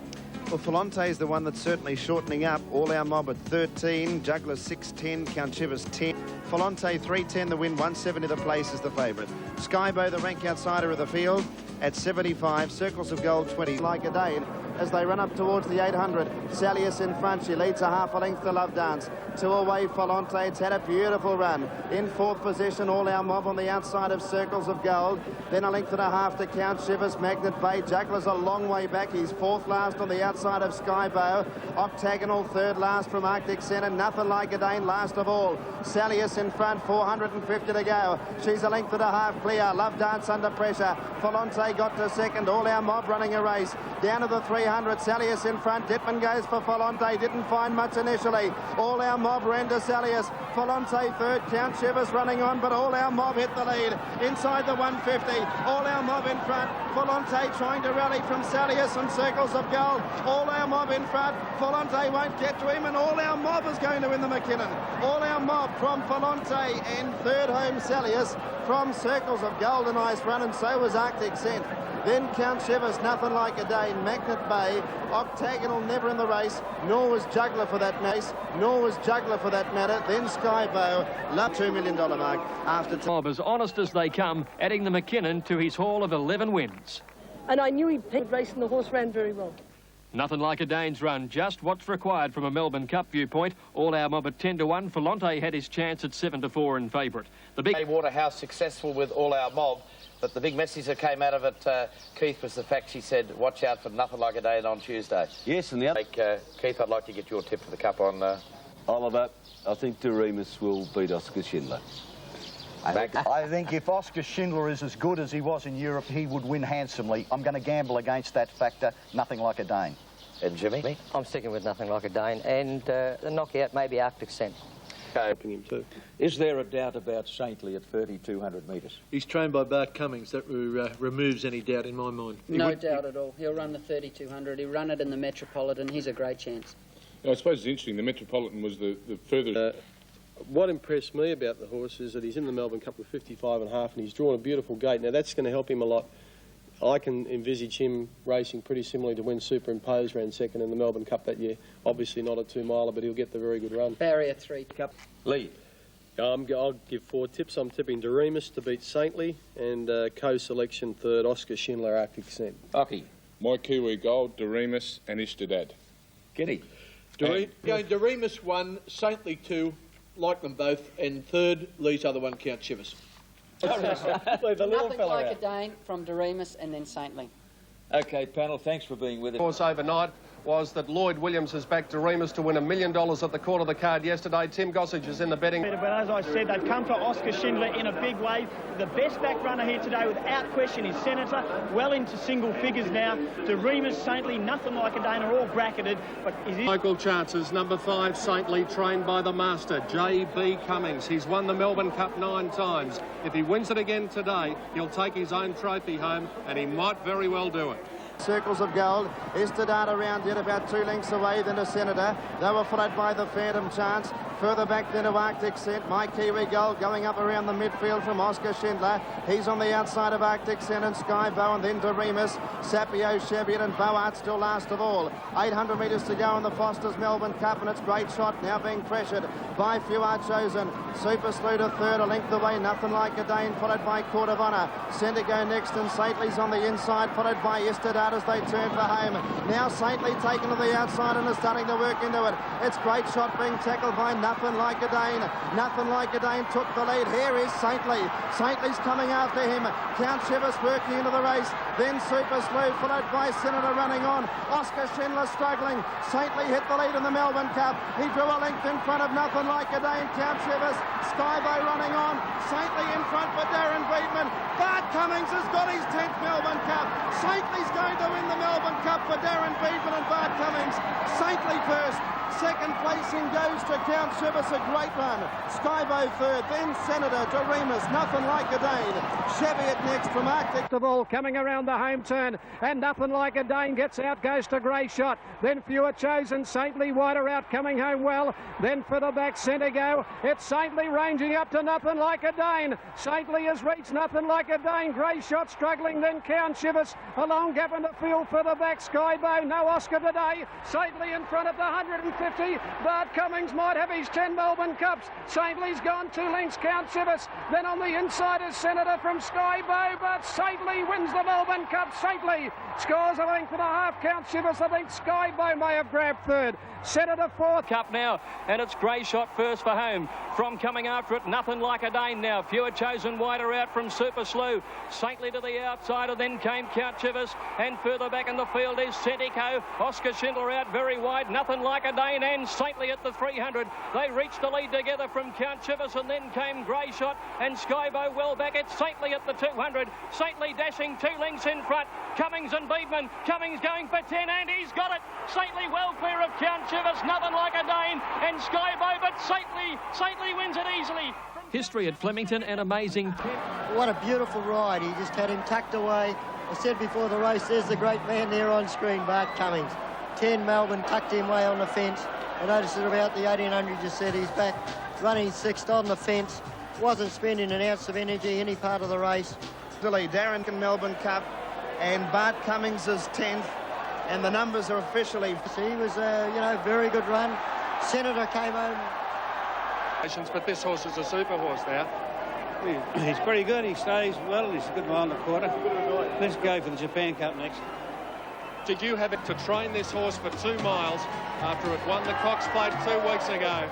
Well, Filante is the one that's certainly shortening up. All Our Mob at 13, Juggler 6.10, Count Chivas 10. Filante 3.10, the win, 170 the place is the favourite. Skybow, the rank outsider of the field, at 75. Circles of Gold 20, like a Dane. As they run up towards the 800, Salius in front. She leads a half a length to Love Dance. 2 away, Filante. It's had a beautiful run. In 4th position, All Our Mob on the outside of Circles of Gold. Then a length and a half to Count Chivas, Magnet Bay. Juggler's a long way back. He's 4th last on the outside of Skybow. Octagonal 3rd last from Arctic Centre. Nothing Like a Dane last of all. Salius in front, 450 to go. She's a length and a half clear. Love Dance under pressure. Filante got to 2nd. All Our Mob running a race. Down to the 300. Salius in front. Dittman goes for Filante. Didn't find much initially. All Our Mob ran to Salius. Filante 3rd. Count Chivas running on, but All Our Mob hit the lead. Inside the 150. All Our Mob in front. Filante trying to rally from Salius and Circles of Gold. All Our Mob in front. Filante won't get to him, and All Our Mob is going to win the McKinnon. All Our Mob from Filante and 3rd home Salius from Circles of Gold. A nice run, and so was Arctic Scent. Then Count Chivas, Nothing Like a Dane, Magnet Bay, Octagonal never in the race, nor was Juggler for that race, nor was Juggler for that matter. Then Skybow, love $2 million mark after... Bob, as honest as they come, adding the McKinnon to his haul of 11 wins. And I knew he'd pick race and the horse ran very well. Nothing Like a Dane's run, just what's required from a Melbourne Cup viewpoint. All Our Mob at 10 to 1. Filante had his chance at 7 to 4 in favourite. The big... Waterhouse successful with All Our Mob. But the big message that came out of it, Keith, was the fact she said, watch out for Nothing Like a Dane on Tuesday. Yes, and the other... Keith, I'd like to get your tip for the Cup on... Oliver, I think Doriemus will beat Oscar Schindler. I think if Oscar Schindler is as good as he was in Europe, he would win handsomely. I'm going to gamble against that factor, Nothing Like a Dane. And Jimmy? I'm sticking with Nothing Like a Dane, and the knockout may be Arctic Scent. Him too. Is there a doubt about Sainly at 3,200 metres? He's trained by Bart Cummings. That removes any doubt in my mind. No doubt at all. He'll run the 3,200. He'll run it in the Metropolitan. He's a great chance. I suppose it's interesting. The Metropolitan was the furthest... What impressed me about the horse is that he's in the Melbourne Cup with 55.5 and he's drawn a beautiful gate. Now, that's going to help him a lot I can envisage him racing pretty similarly to when Superimposed ran second in the Melbourne Cup that year. Obviously not a 2-miler, but he'll get the very good run. Barrier 3 Cup. Lead. I'll give 4 tips. I'm tipping Doriemus to beat Sainly and co-selection third, Oscar Schindler, Arctic Scent. Occy. My Kiwi Gold, Doriemus and Ishtadad. Giddy. Going Doriemus 1, Saintly 2, like them both, and third, Lee's other one, Count Chivas. Nothing like a Dane from Doriemus and then Saintly. Okay, panel, thanks for being with us. Of course, overnight was that Lloyd Williams has backed Doriemus to win $1 million at the quarter of the card yesterday. Tim Gossage is in the betting. But as I said, they've come for Oscar Schindler in a big way. The best back runner here today, without question, is Senator. Well into single figures now. Doriemus, Saintly, Nothing Like a Dane are all bracketed. But Local chances, number 5, Saintly, trained by the master, J.B. Cummings. He's won the Melbourne Cup 9 times. If he wins it again today, he'll take his own trophy home, and he might very well do it. Circles of gold. Istadad around yet about 2 lengths away than the Senator. They were followed by the Phantom Chance. Further back then to Arctic Scent. My Kiwi Gold going up around the midfield from Oscar Schindler. He's on the outside of Arctic Scent and Skybow, and then Doriemus, Sapio, Cheviot and Boart still last of all. 800 metres to go in the Foster's Melbourne Cup, and it's Great Shot now being pressured by Few Are Chosen. Super Slew to third, a length away, Nothing Like a Dane, followed by Court of Honour. Centergo next, and Saintly's on the inside, followed by Istadad as they turn for home. Now Saintly taken to the outside and is starting to work into it. It's Great Shot being tackled by Nothing Like a Dane. Nothing Like a Dane took the lead. Here is Saintly. Saintly's coming after him. Count Chivas working into the race. Then Super Slew, followed by Senator running on. Oscar Schindler struggling. Saintly hit the lead in the Melbourne Cup. He drew a length in front of Nothing Like a Dane. Count Chivas. Skybow running on. Saintly in front for Darren Beedman. Bart Cummings has got his 10th Melbourne Cup. Saintly's going to win the Melbourne Cup for Darren Beedman and Bart Cummings. Saintly first. Second placing goes to Count Chivas, a great run. Skybow third, then Senator, Doriemus, Nothing Like a Dane. Cheviot next from Arctic. The ball coming around the home turn, and Nothing Like a Dane gets out, goes to Great Shot. Then Few Are Chosen, Saintly wider out, coming home well. Then for the back centre go, it's Saintly ranging up to Nothing Like a Dane. Saintly has reached Nothing Like a Dane. Great Shot struggling, then Count Chivas. A long gap in the field for the back, Skybow. No Oscar today. Saintly in front of the 150. Bart Cummings might have his 10 Melbourne Cups. Saintly's gone 2 lengths, Count Chivas. Then on the inside is Senator from Skybow, but Saintly wins the Melbourne Cup. Saintly scores a length and a half. Count Chivas, I think Skybow may have grabbed third. Senator fourth. Cup now, and it's Grey Shot first for home. From coming after it, Nothing Like a Dane now. Few Are Chosen wider out from Super Slew. Saintly to the outside, and then came Count Chivas, and further back in the field is Centico. Oscar Schindler out very wide. Nothing Like a Dane and Saintly at the 300. They reached the lead together from Count Chivas, and then came Grey Shot and Skybow well back. It's Saintly at the 200. Saintly dashing 2 lengths in front. Cummings and Beedman. Cummings going for 10, and he's got it. Saintly well clear of Count Chivas. Nothing Like a Dane and Skybow, but Saintly wins it easily. History at Flemington, and amazing. What a beautiful ride. He just had him tucked away. I said before the race, there's the great man there on screen, Bart Cummings. 10 Melbourne, tucked him away on the fence. I noticed at about the 1800 just said he's back running sixth on the fence. Wasn't spending an ounce of energy any part of the race. Darren Melbourne Cup and Bart Cummings is 10th, and the numbers are officially. He was very good run. Senator came home. But this horse is a super horse now. He's pretty good. He stays well. He's a good mile and a quarter. Let's go for the Japan Cup next. Did you have it to train this horse for 2 miles after it won the Cox Plate 2 weeks ago?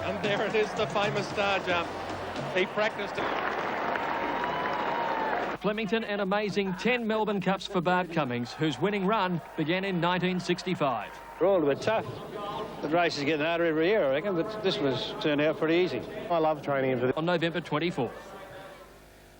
And there it is, the famous star jump. He practiced it. Flemington, an amazing 10 Melbourne Cups for Bart Cummings, whose winning run began in 1965. They're all a bit tough. The race is getting harder every year, I reckon, but this was turned out pretty easy. I love training him for this. On November 24th.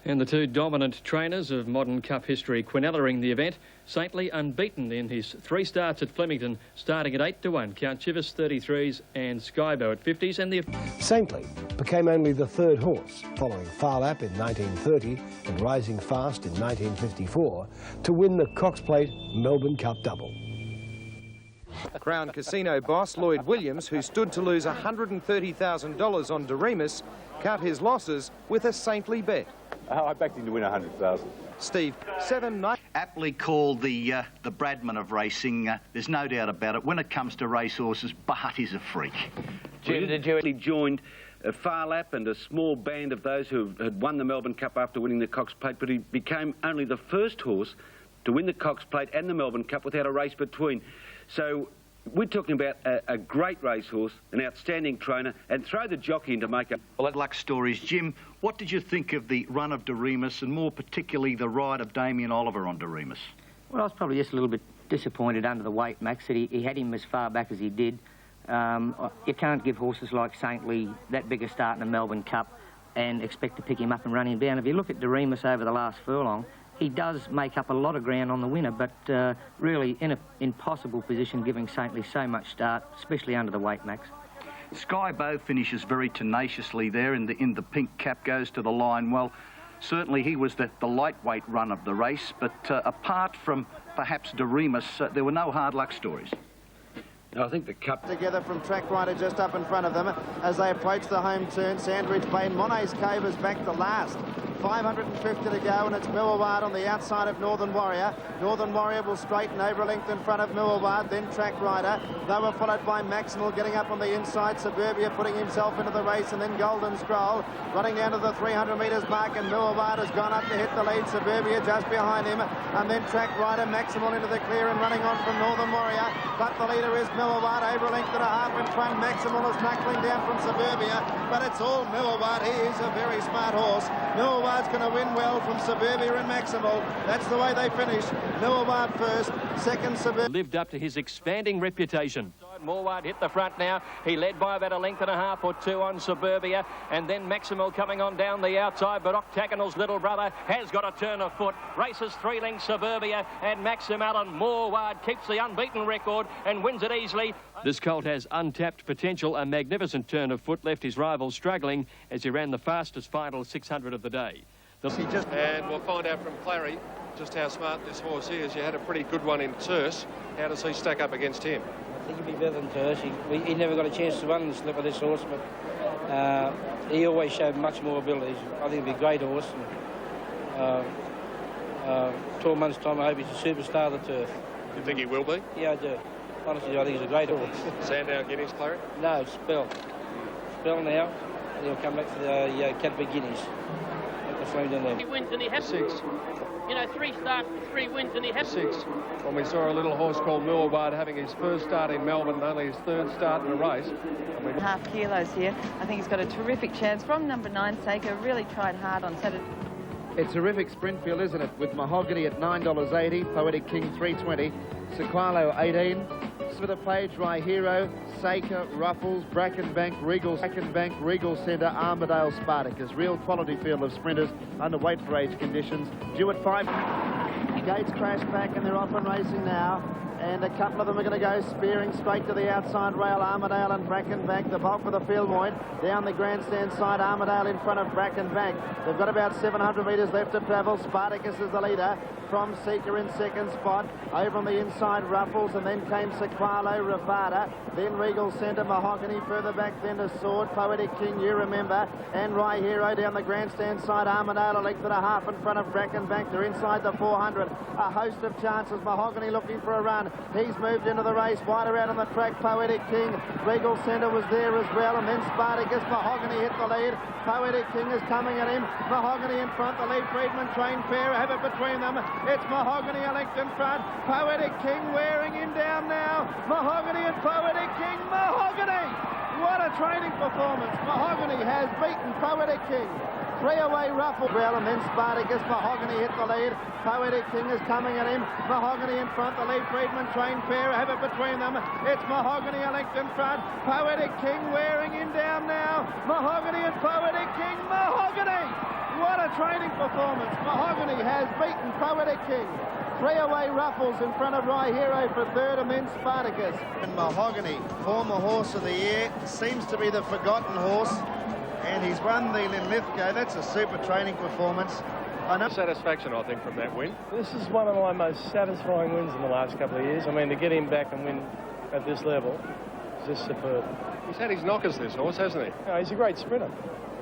And the 2 dominant trainers of modern Cup history quinellaring the event. Saintly unbeaten in his 3 starts at Flemington, starting at 8-1. Count Chivas 33s and Skybow at 50s. And the Saintly became only the 3rd horse, following Farlap in 1930 and Rising Fast in 1954, to win the Cox Plate Melbourne Cup double. Crown Casino boss Lloyd Williams, who stood to lose $130,000 on Doriemus, cut his losses with a saintly bet. I backed him to win 100,000. Steve, 7-9. Aptly called the Bradman of racing. There's no doubt about it. When it comes to racehorses, Bart is a freak. Jim, did you actually joined a Far Lap and a small band of those who had won the Melbourne Cup after winning the Cox Plate, but he became only the first horse to win the Cox Plate and the Melbourne Cup without a race between. So we're talking about a great racehorse, an outstanding trainer, and throw the jockey in to make a... Well, luck stories. Jim, what did you think of the run of Doriemus and more particularly the ride of Damien Oliver on Doriemus? Well, I was probably just a little bit disappointed under the weight, Max, that he had him as far back as he did. You can't give horses like Sainly that big a start in the Melbourne Cup and expect to pick him up and run him down. If you look at Doriemus over the last furlong, he does make up a lot of ground on the winner, but really in an impossible position, giving Sainly so much start, especially under the weight, Max. Sky Bow finishes very tenaciously there in the pink cap, goes to the line. Well, certainly he was the lightweight run of the race, but apart from perhaps Doriemus, there were no hard luck stories. I think the Cup... Together from Track Rider just up in front of them as they approach the home turn. Sandridge Bay, Monet's Cave is back to last. 550 to go, and it's Mouwad on the outside of Northern Warrior. Northern Warrior will straighten over a length in front of Mouwad, then Track Rider. They were followed by Maximal getting up on the inside. Suburbia putting himself into the race, and then Golden Scroll running down to the 300 metres mark, and Mouwad has gone up to hit the lead. Suburbia just behind him, and then Track Rider, Maximal into the clear and running on from Northern Warrior. But the leader is Mouwad over a length and a half in front. Maximal is knuckling down from Suburbia, but it's all Mouwad. He is a very smart horse. Mouwad's going to win well from Suburbia and Maximal. That's the way they finish. Mouwad first, second Suburbia. Lived up to his expanding reputation. Mouwad hit the front now. He led by about a length and a half or two on Suburbia, and then Maximal coming on down the outside, but Octagonal's little brother has got a turn of foot. Races 3 lengths Suburbia and Maximal, and Mouwad keeps the unbeaten record and wins it easily. This colt has untapped potential. A magnificent turn of foot left his rivals struggling as he ran the fastest final 600 of the day. And we'll find out from Clary just how smart this horse is. You had a pretty good one in Terce. How does he stack up against him? I think he'd be better than Terce. He never got a chance to run the slip of this horse, but he always showed much more abilities. I think he'd be a great horse. And, 12 months' time, I hope he's a superstar of the turf. You think he will be? Yeah, I do. Honestly, I think he's a great horse. Sandown Guineas, Clary? No, Spell. Spell now, and he'll come back for the Cadbury Guineas. He wins and he has 6. You know, 3 starts, 3 wins and he has 6. When we saw a little horse called Mouwad having his first start in Melbourne and only his 3rd start in a race. Half kilos here. I think he's got a terrific chance from number 9, Seiko. Really tried hard on Saturday. It's a terrific sprint field, isn't it? With Mahogany at $9.80, Poetic King $3.20, Sequalo 18, for the Page Rai Hero, Seika, Ruffles, Brackenbank, Regal Centre, Armadale, Spartacus. Real quality field of sprinters under weight for age conditions. Due at 5. Gates crashed back and they're off and racing now. And a couple of them are going to go spearing straight to the outside rail. Armadale and Brackenbank, the bulk of the field point. Down the grandstand side, Armadale in front of Brackenbank. They've got about 700 metres left to travel. Spartacus is the leader. From Seeker in second spot. Over on the inside, Ruffles, and then came Sequalo, Ravada. Then Regal Centre, Mahogany. Further back then to Sword, Poetic King, you remember. And Rai Hero down the grandstand side. Armadale a length and a half in front of Brackenbank. They're inside the 400. A host of chances. Mahogany looking for a run. He's moved into the race, wider out on the track, Poetic King. Regal Centre was there as well, and then Spartacus. Mahogany hit the lead. Poetic King is coming at him. Mahogany in front, the lead Friedman trained pair have it between them. It's Mahogany a length in front. Poetic King wearing him down now. Mahogany and Poetic King. Mahogany! What a training performance. Mahogany has beaten Poetic King. 3 away Ruffle well, and then Spartacus. Mahogany hit the lead. Poetic King is coming at him. Mahogany in front, the lead Friedman trained pair have it between them. It's Mahogany a length in front. Poetic King wearing him down now. Mahogany and Poetic King. Mahogany! What a training performance. Mahogany has beaten Poetic King. 3 away Ruffles in front of Rai Hero for 3rd, and then Spartacus. And Mahogany, former horse of the year, seems to be the forgotten horse. And he's won the Linlithgow. That's a super training performance. Satisfaction, I think, from that win. This is one of my most satisfying wins in the last couple of years. I mean, to get him back and win at this level is just superb. He's had his knockers, this horse, hasn't he? No, he's a great sprinter.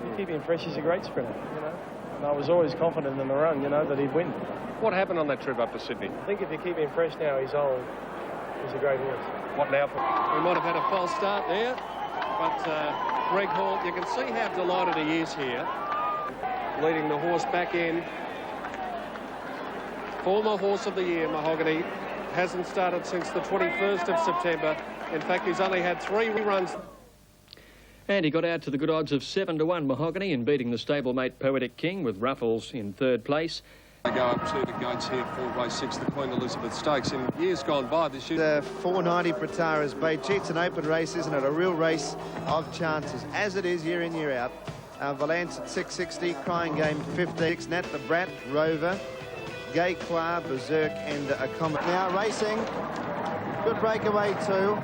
You keep him fresh, he's a great sprinter, you know. And I was always confident in the run, you know, that he'd win. What happened on that trip up to Sydney? I think if you keep him fresh now, he's old. He's a great horse. What now? We might have had a false start there, but Greg Hall, you can see how delighted he is here, leading the horse back in. Former Horse of the Year, Mahogany, hasn't started since the 21st of September. In fact, he's only had 3 runs. And he got out to the good odds of 7-1 Mahogany in beating the stablemate Poetic King with Ruffles in 3rd place. They go up to the gates here for race 6, the Queen Elizabeth Stakes. In years gone by this year... 490 Pratara's Bay. Gee, it's an open race, isn't it? A real race of chances, as it is year in, year out. Valance at 660, Crying Game 56, Nat the Brat, Rover, Gay Qua, Berserk and Comet. Now racing, good breakaway too.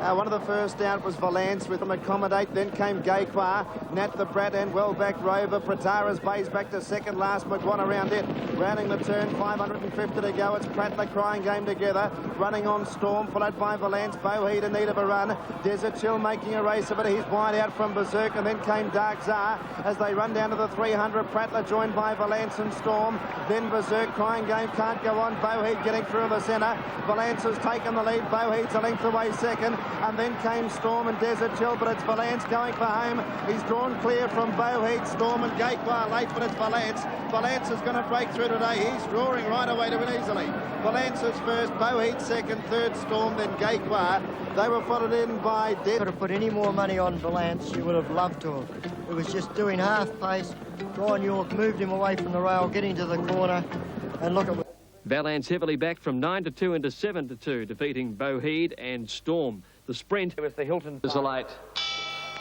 One of the first out was Valance with them Accommodate, then came Gay Qua, Nat the Brat and well back Rover. Pratara's Bay's back to second last, McGuan around it. Rounding the turn, 550 to go. It's Prattler Crying Game together. Running on Storm, followed by Valance, Boheed in need of a run. Desert Chill making a race of it. He's wide out from Berserk and then came Dark Czar as they run down to the 300. Prattler joined by Valance and Storm. Then Berserk, Crying Game can't go on. Boheed getting through the centre. Valance has taken the lead. Boheed's a length away second. And then came Storm and Desert Chill, but it's Valance going for home. He's drawn clear from Boheed, Storm and Gateway late, but it's Valance. Valance is going to break through today. He's roaring right away to win easily. Valance is first, Boheed second, third Storm, then Gateway. They were followed in by Desert. Could have put any more money on Valance, you would have loved to have. It was just doing half pace. Brian York moved him away from the rail, getting to the corner, and look at... Valance heavily back from 9-2 into 7-2, defeating Boheed and Storm. The sprint with the Hilton is a late.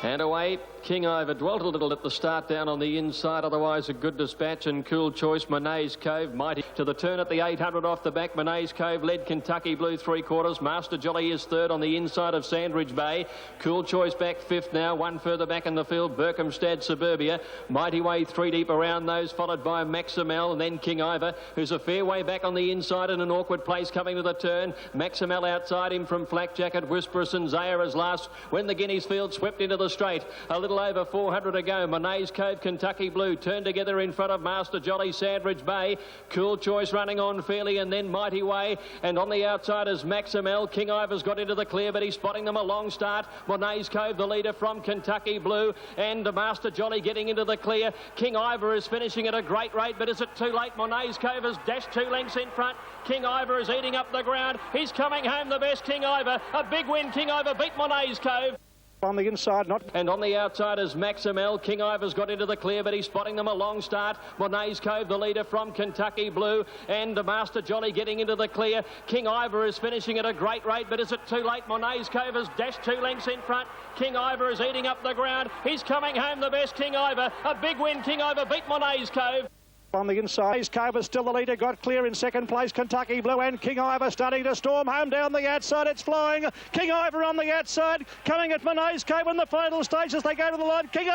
And away, King Ivor dwelt a little at the start down on the inside, otherwise a good dispatch and Cool Choice. Monet's Cove mighty to the turn at the 800 off the back. Monet's Cove led Kentucky Blue 3/4. Master Jolly is third on the inside of Sandridge Bay. Cool Choice back fifth now, one further back in the field, Berkhamstad Suburbia. Mighty Way 3 deep around those, followed by Maximel and then King Ivor, who's a fair way back on the inside in an awkward place coming to the turn. Maximel outside him from Flak Jacket, Whisperous and Zaya as last when the Guineas field swept into the straight. A little over 400 to go. Monet's Cove, Kentucky Blue turn together in front of Master Jolly, Sandridge Bay. Cool Choice running on fairly and then Mighty Way. And on the outside is Maximel. King Ivor's got into the clear, but he's spotting them a long start. Monet's Cove, the leader from Kentucky Blue. And Master Jolly getting into the clear. King Ivor is finishing at a great rate, but is it too late? Monet's Cove has dashed 2 lengths in front. King Ivor is eating up the ground. He's coming home the best, King Ivor. A big win, King Ivor beat Monet's Cove. On the inside, not... And on the outside is Maximel. King Ivor's got into the clear, but he's spotting them a long start. Monet's Cove, the leader from Kentucky Blue. And Master Jolly getting into the clear. King Ivor is finishing at a great rate, but is it too late? Monet's Cove has dashed 2 lengths in front. King Ivor is eating up the ground. He's coming home the best, King Ivor. A big win, King Ivor beat Monet's Cove. On the inside, Monet's Cove is still the leader, got clear in second place. Kentucky Blue and King Ivor starting to storm home down the outside. It's flying. King Ivor on the outside, coming at Monet's Cove in the final stage as they go to the line. King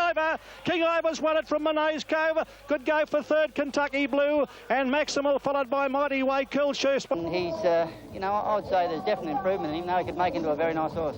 Ivor's won it from Monet's Cove. Good go for third, Kentucky Blue, and Maximal followed by Mighty Way, Cool Choice. He's, you know, I would say there's definite improvement in him. Now he could make into a very nice horse.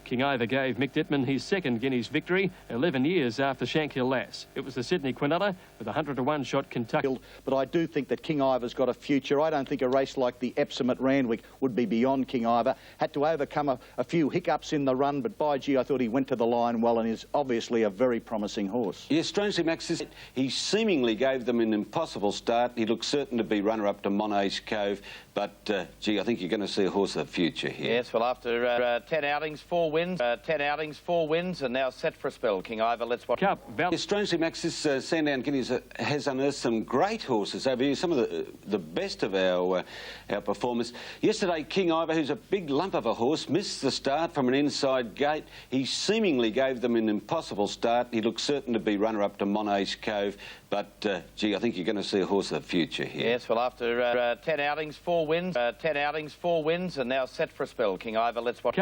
King Ivor gave Mick Dittman his second Guineas victory 11 years after Shankill Lass. It was the Sydney Quinella with a 100-to-1 shot Kentucky. But I do think that King Ivor's got a future. I don't think a race like the Epsom at Randwick would be beyond King Ivor. Had to overcome a few hiccups in the run, but by gee, I thought he went to the line well and is obviously a very promising horse. Yes, strangely, Max, he seemingly gave them an impossible start. He looked certain to be runner-up to Monet's Cove, but gee, I think you're going to see a horse of the future here. Yes, well, after 10 outings, 4 wins, 4 wins, and now set for a spell. King Ivor, let's watch. Yes, strangely, Max, this Sandown Guineas has unearthed some great horses over here, some of the best of our performers. Yesterday, King Ivor, who's a big lump of a horse, missed the start from an inside gate. He seemingly gave them an impossible start. He looked certain to be runner-up to Monet's Cove, but gee, I think you're going to see a horse of the future here. Yes, well, after 10 outings, 4 wins, and now set for a spell. King Ivor, let's watch.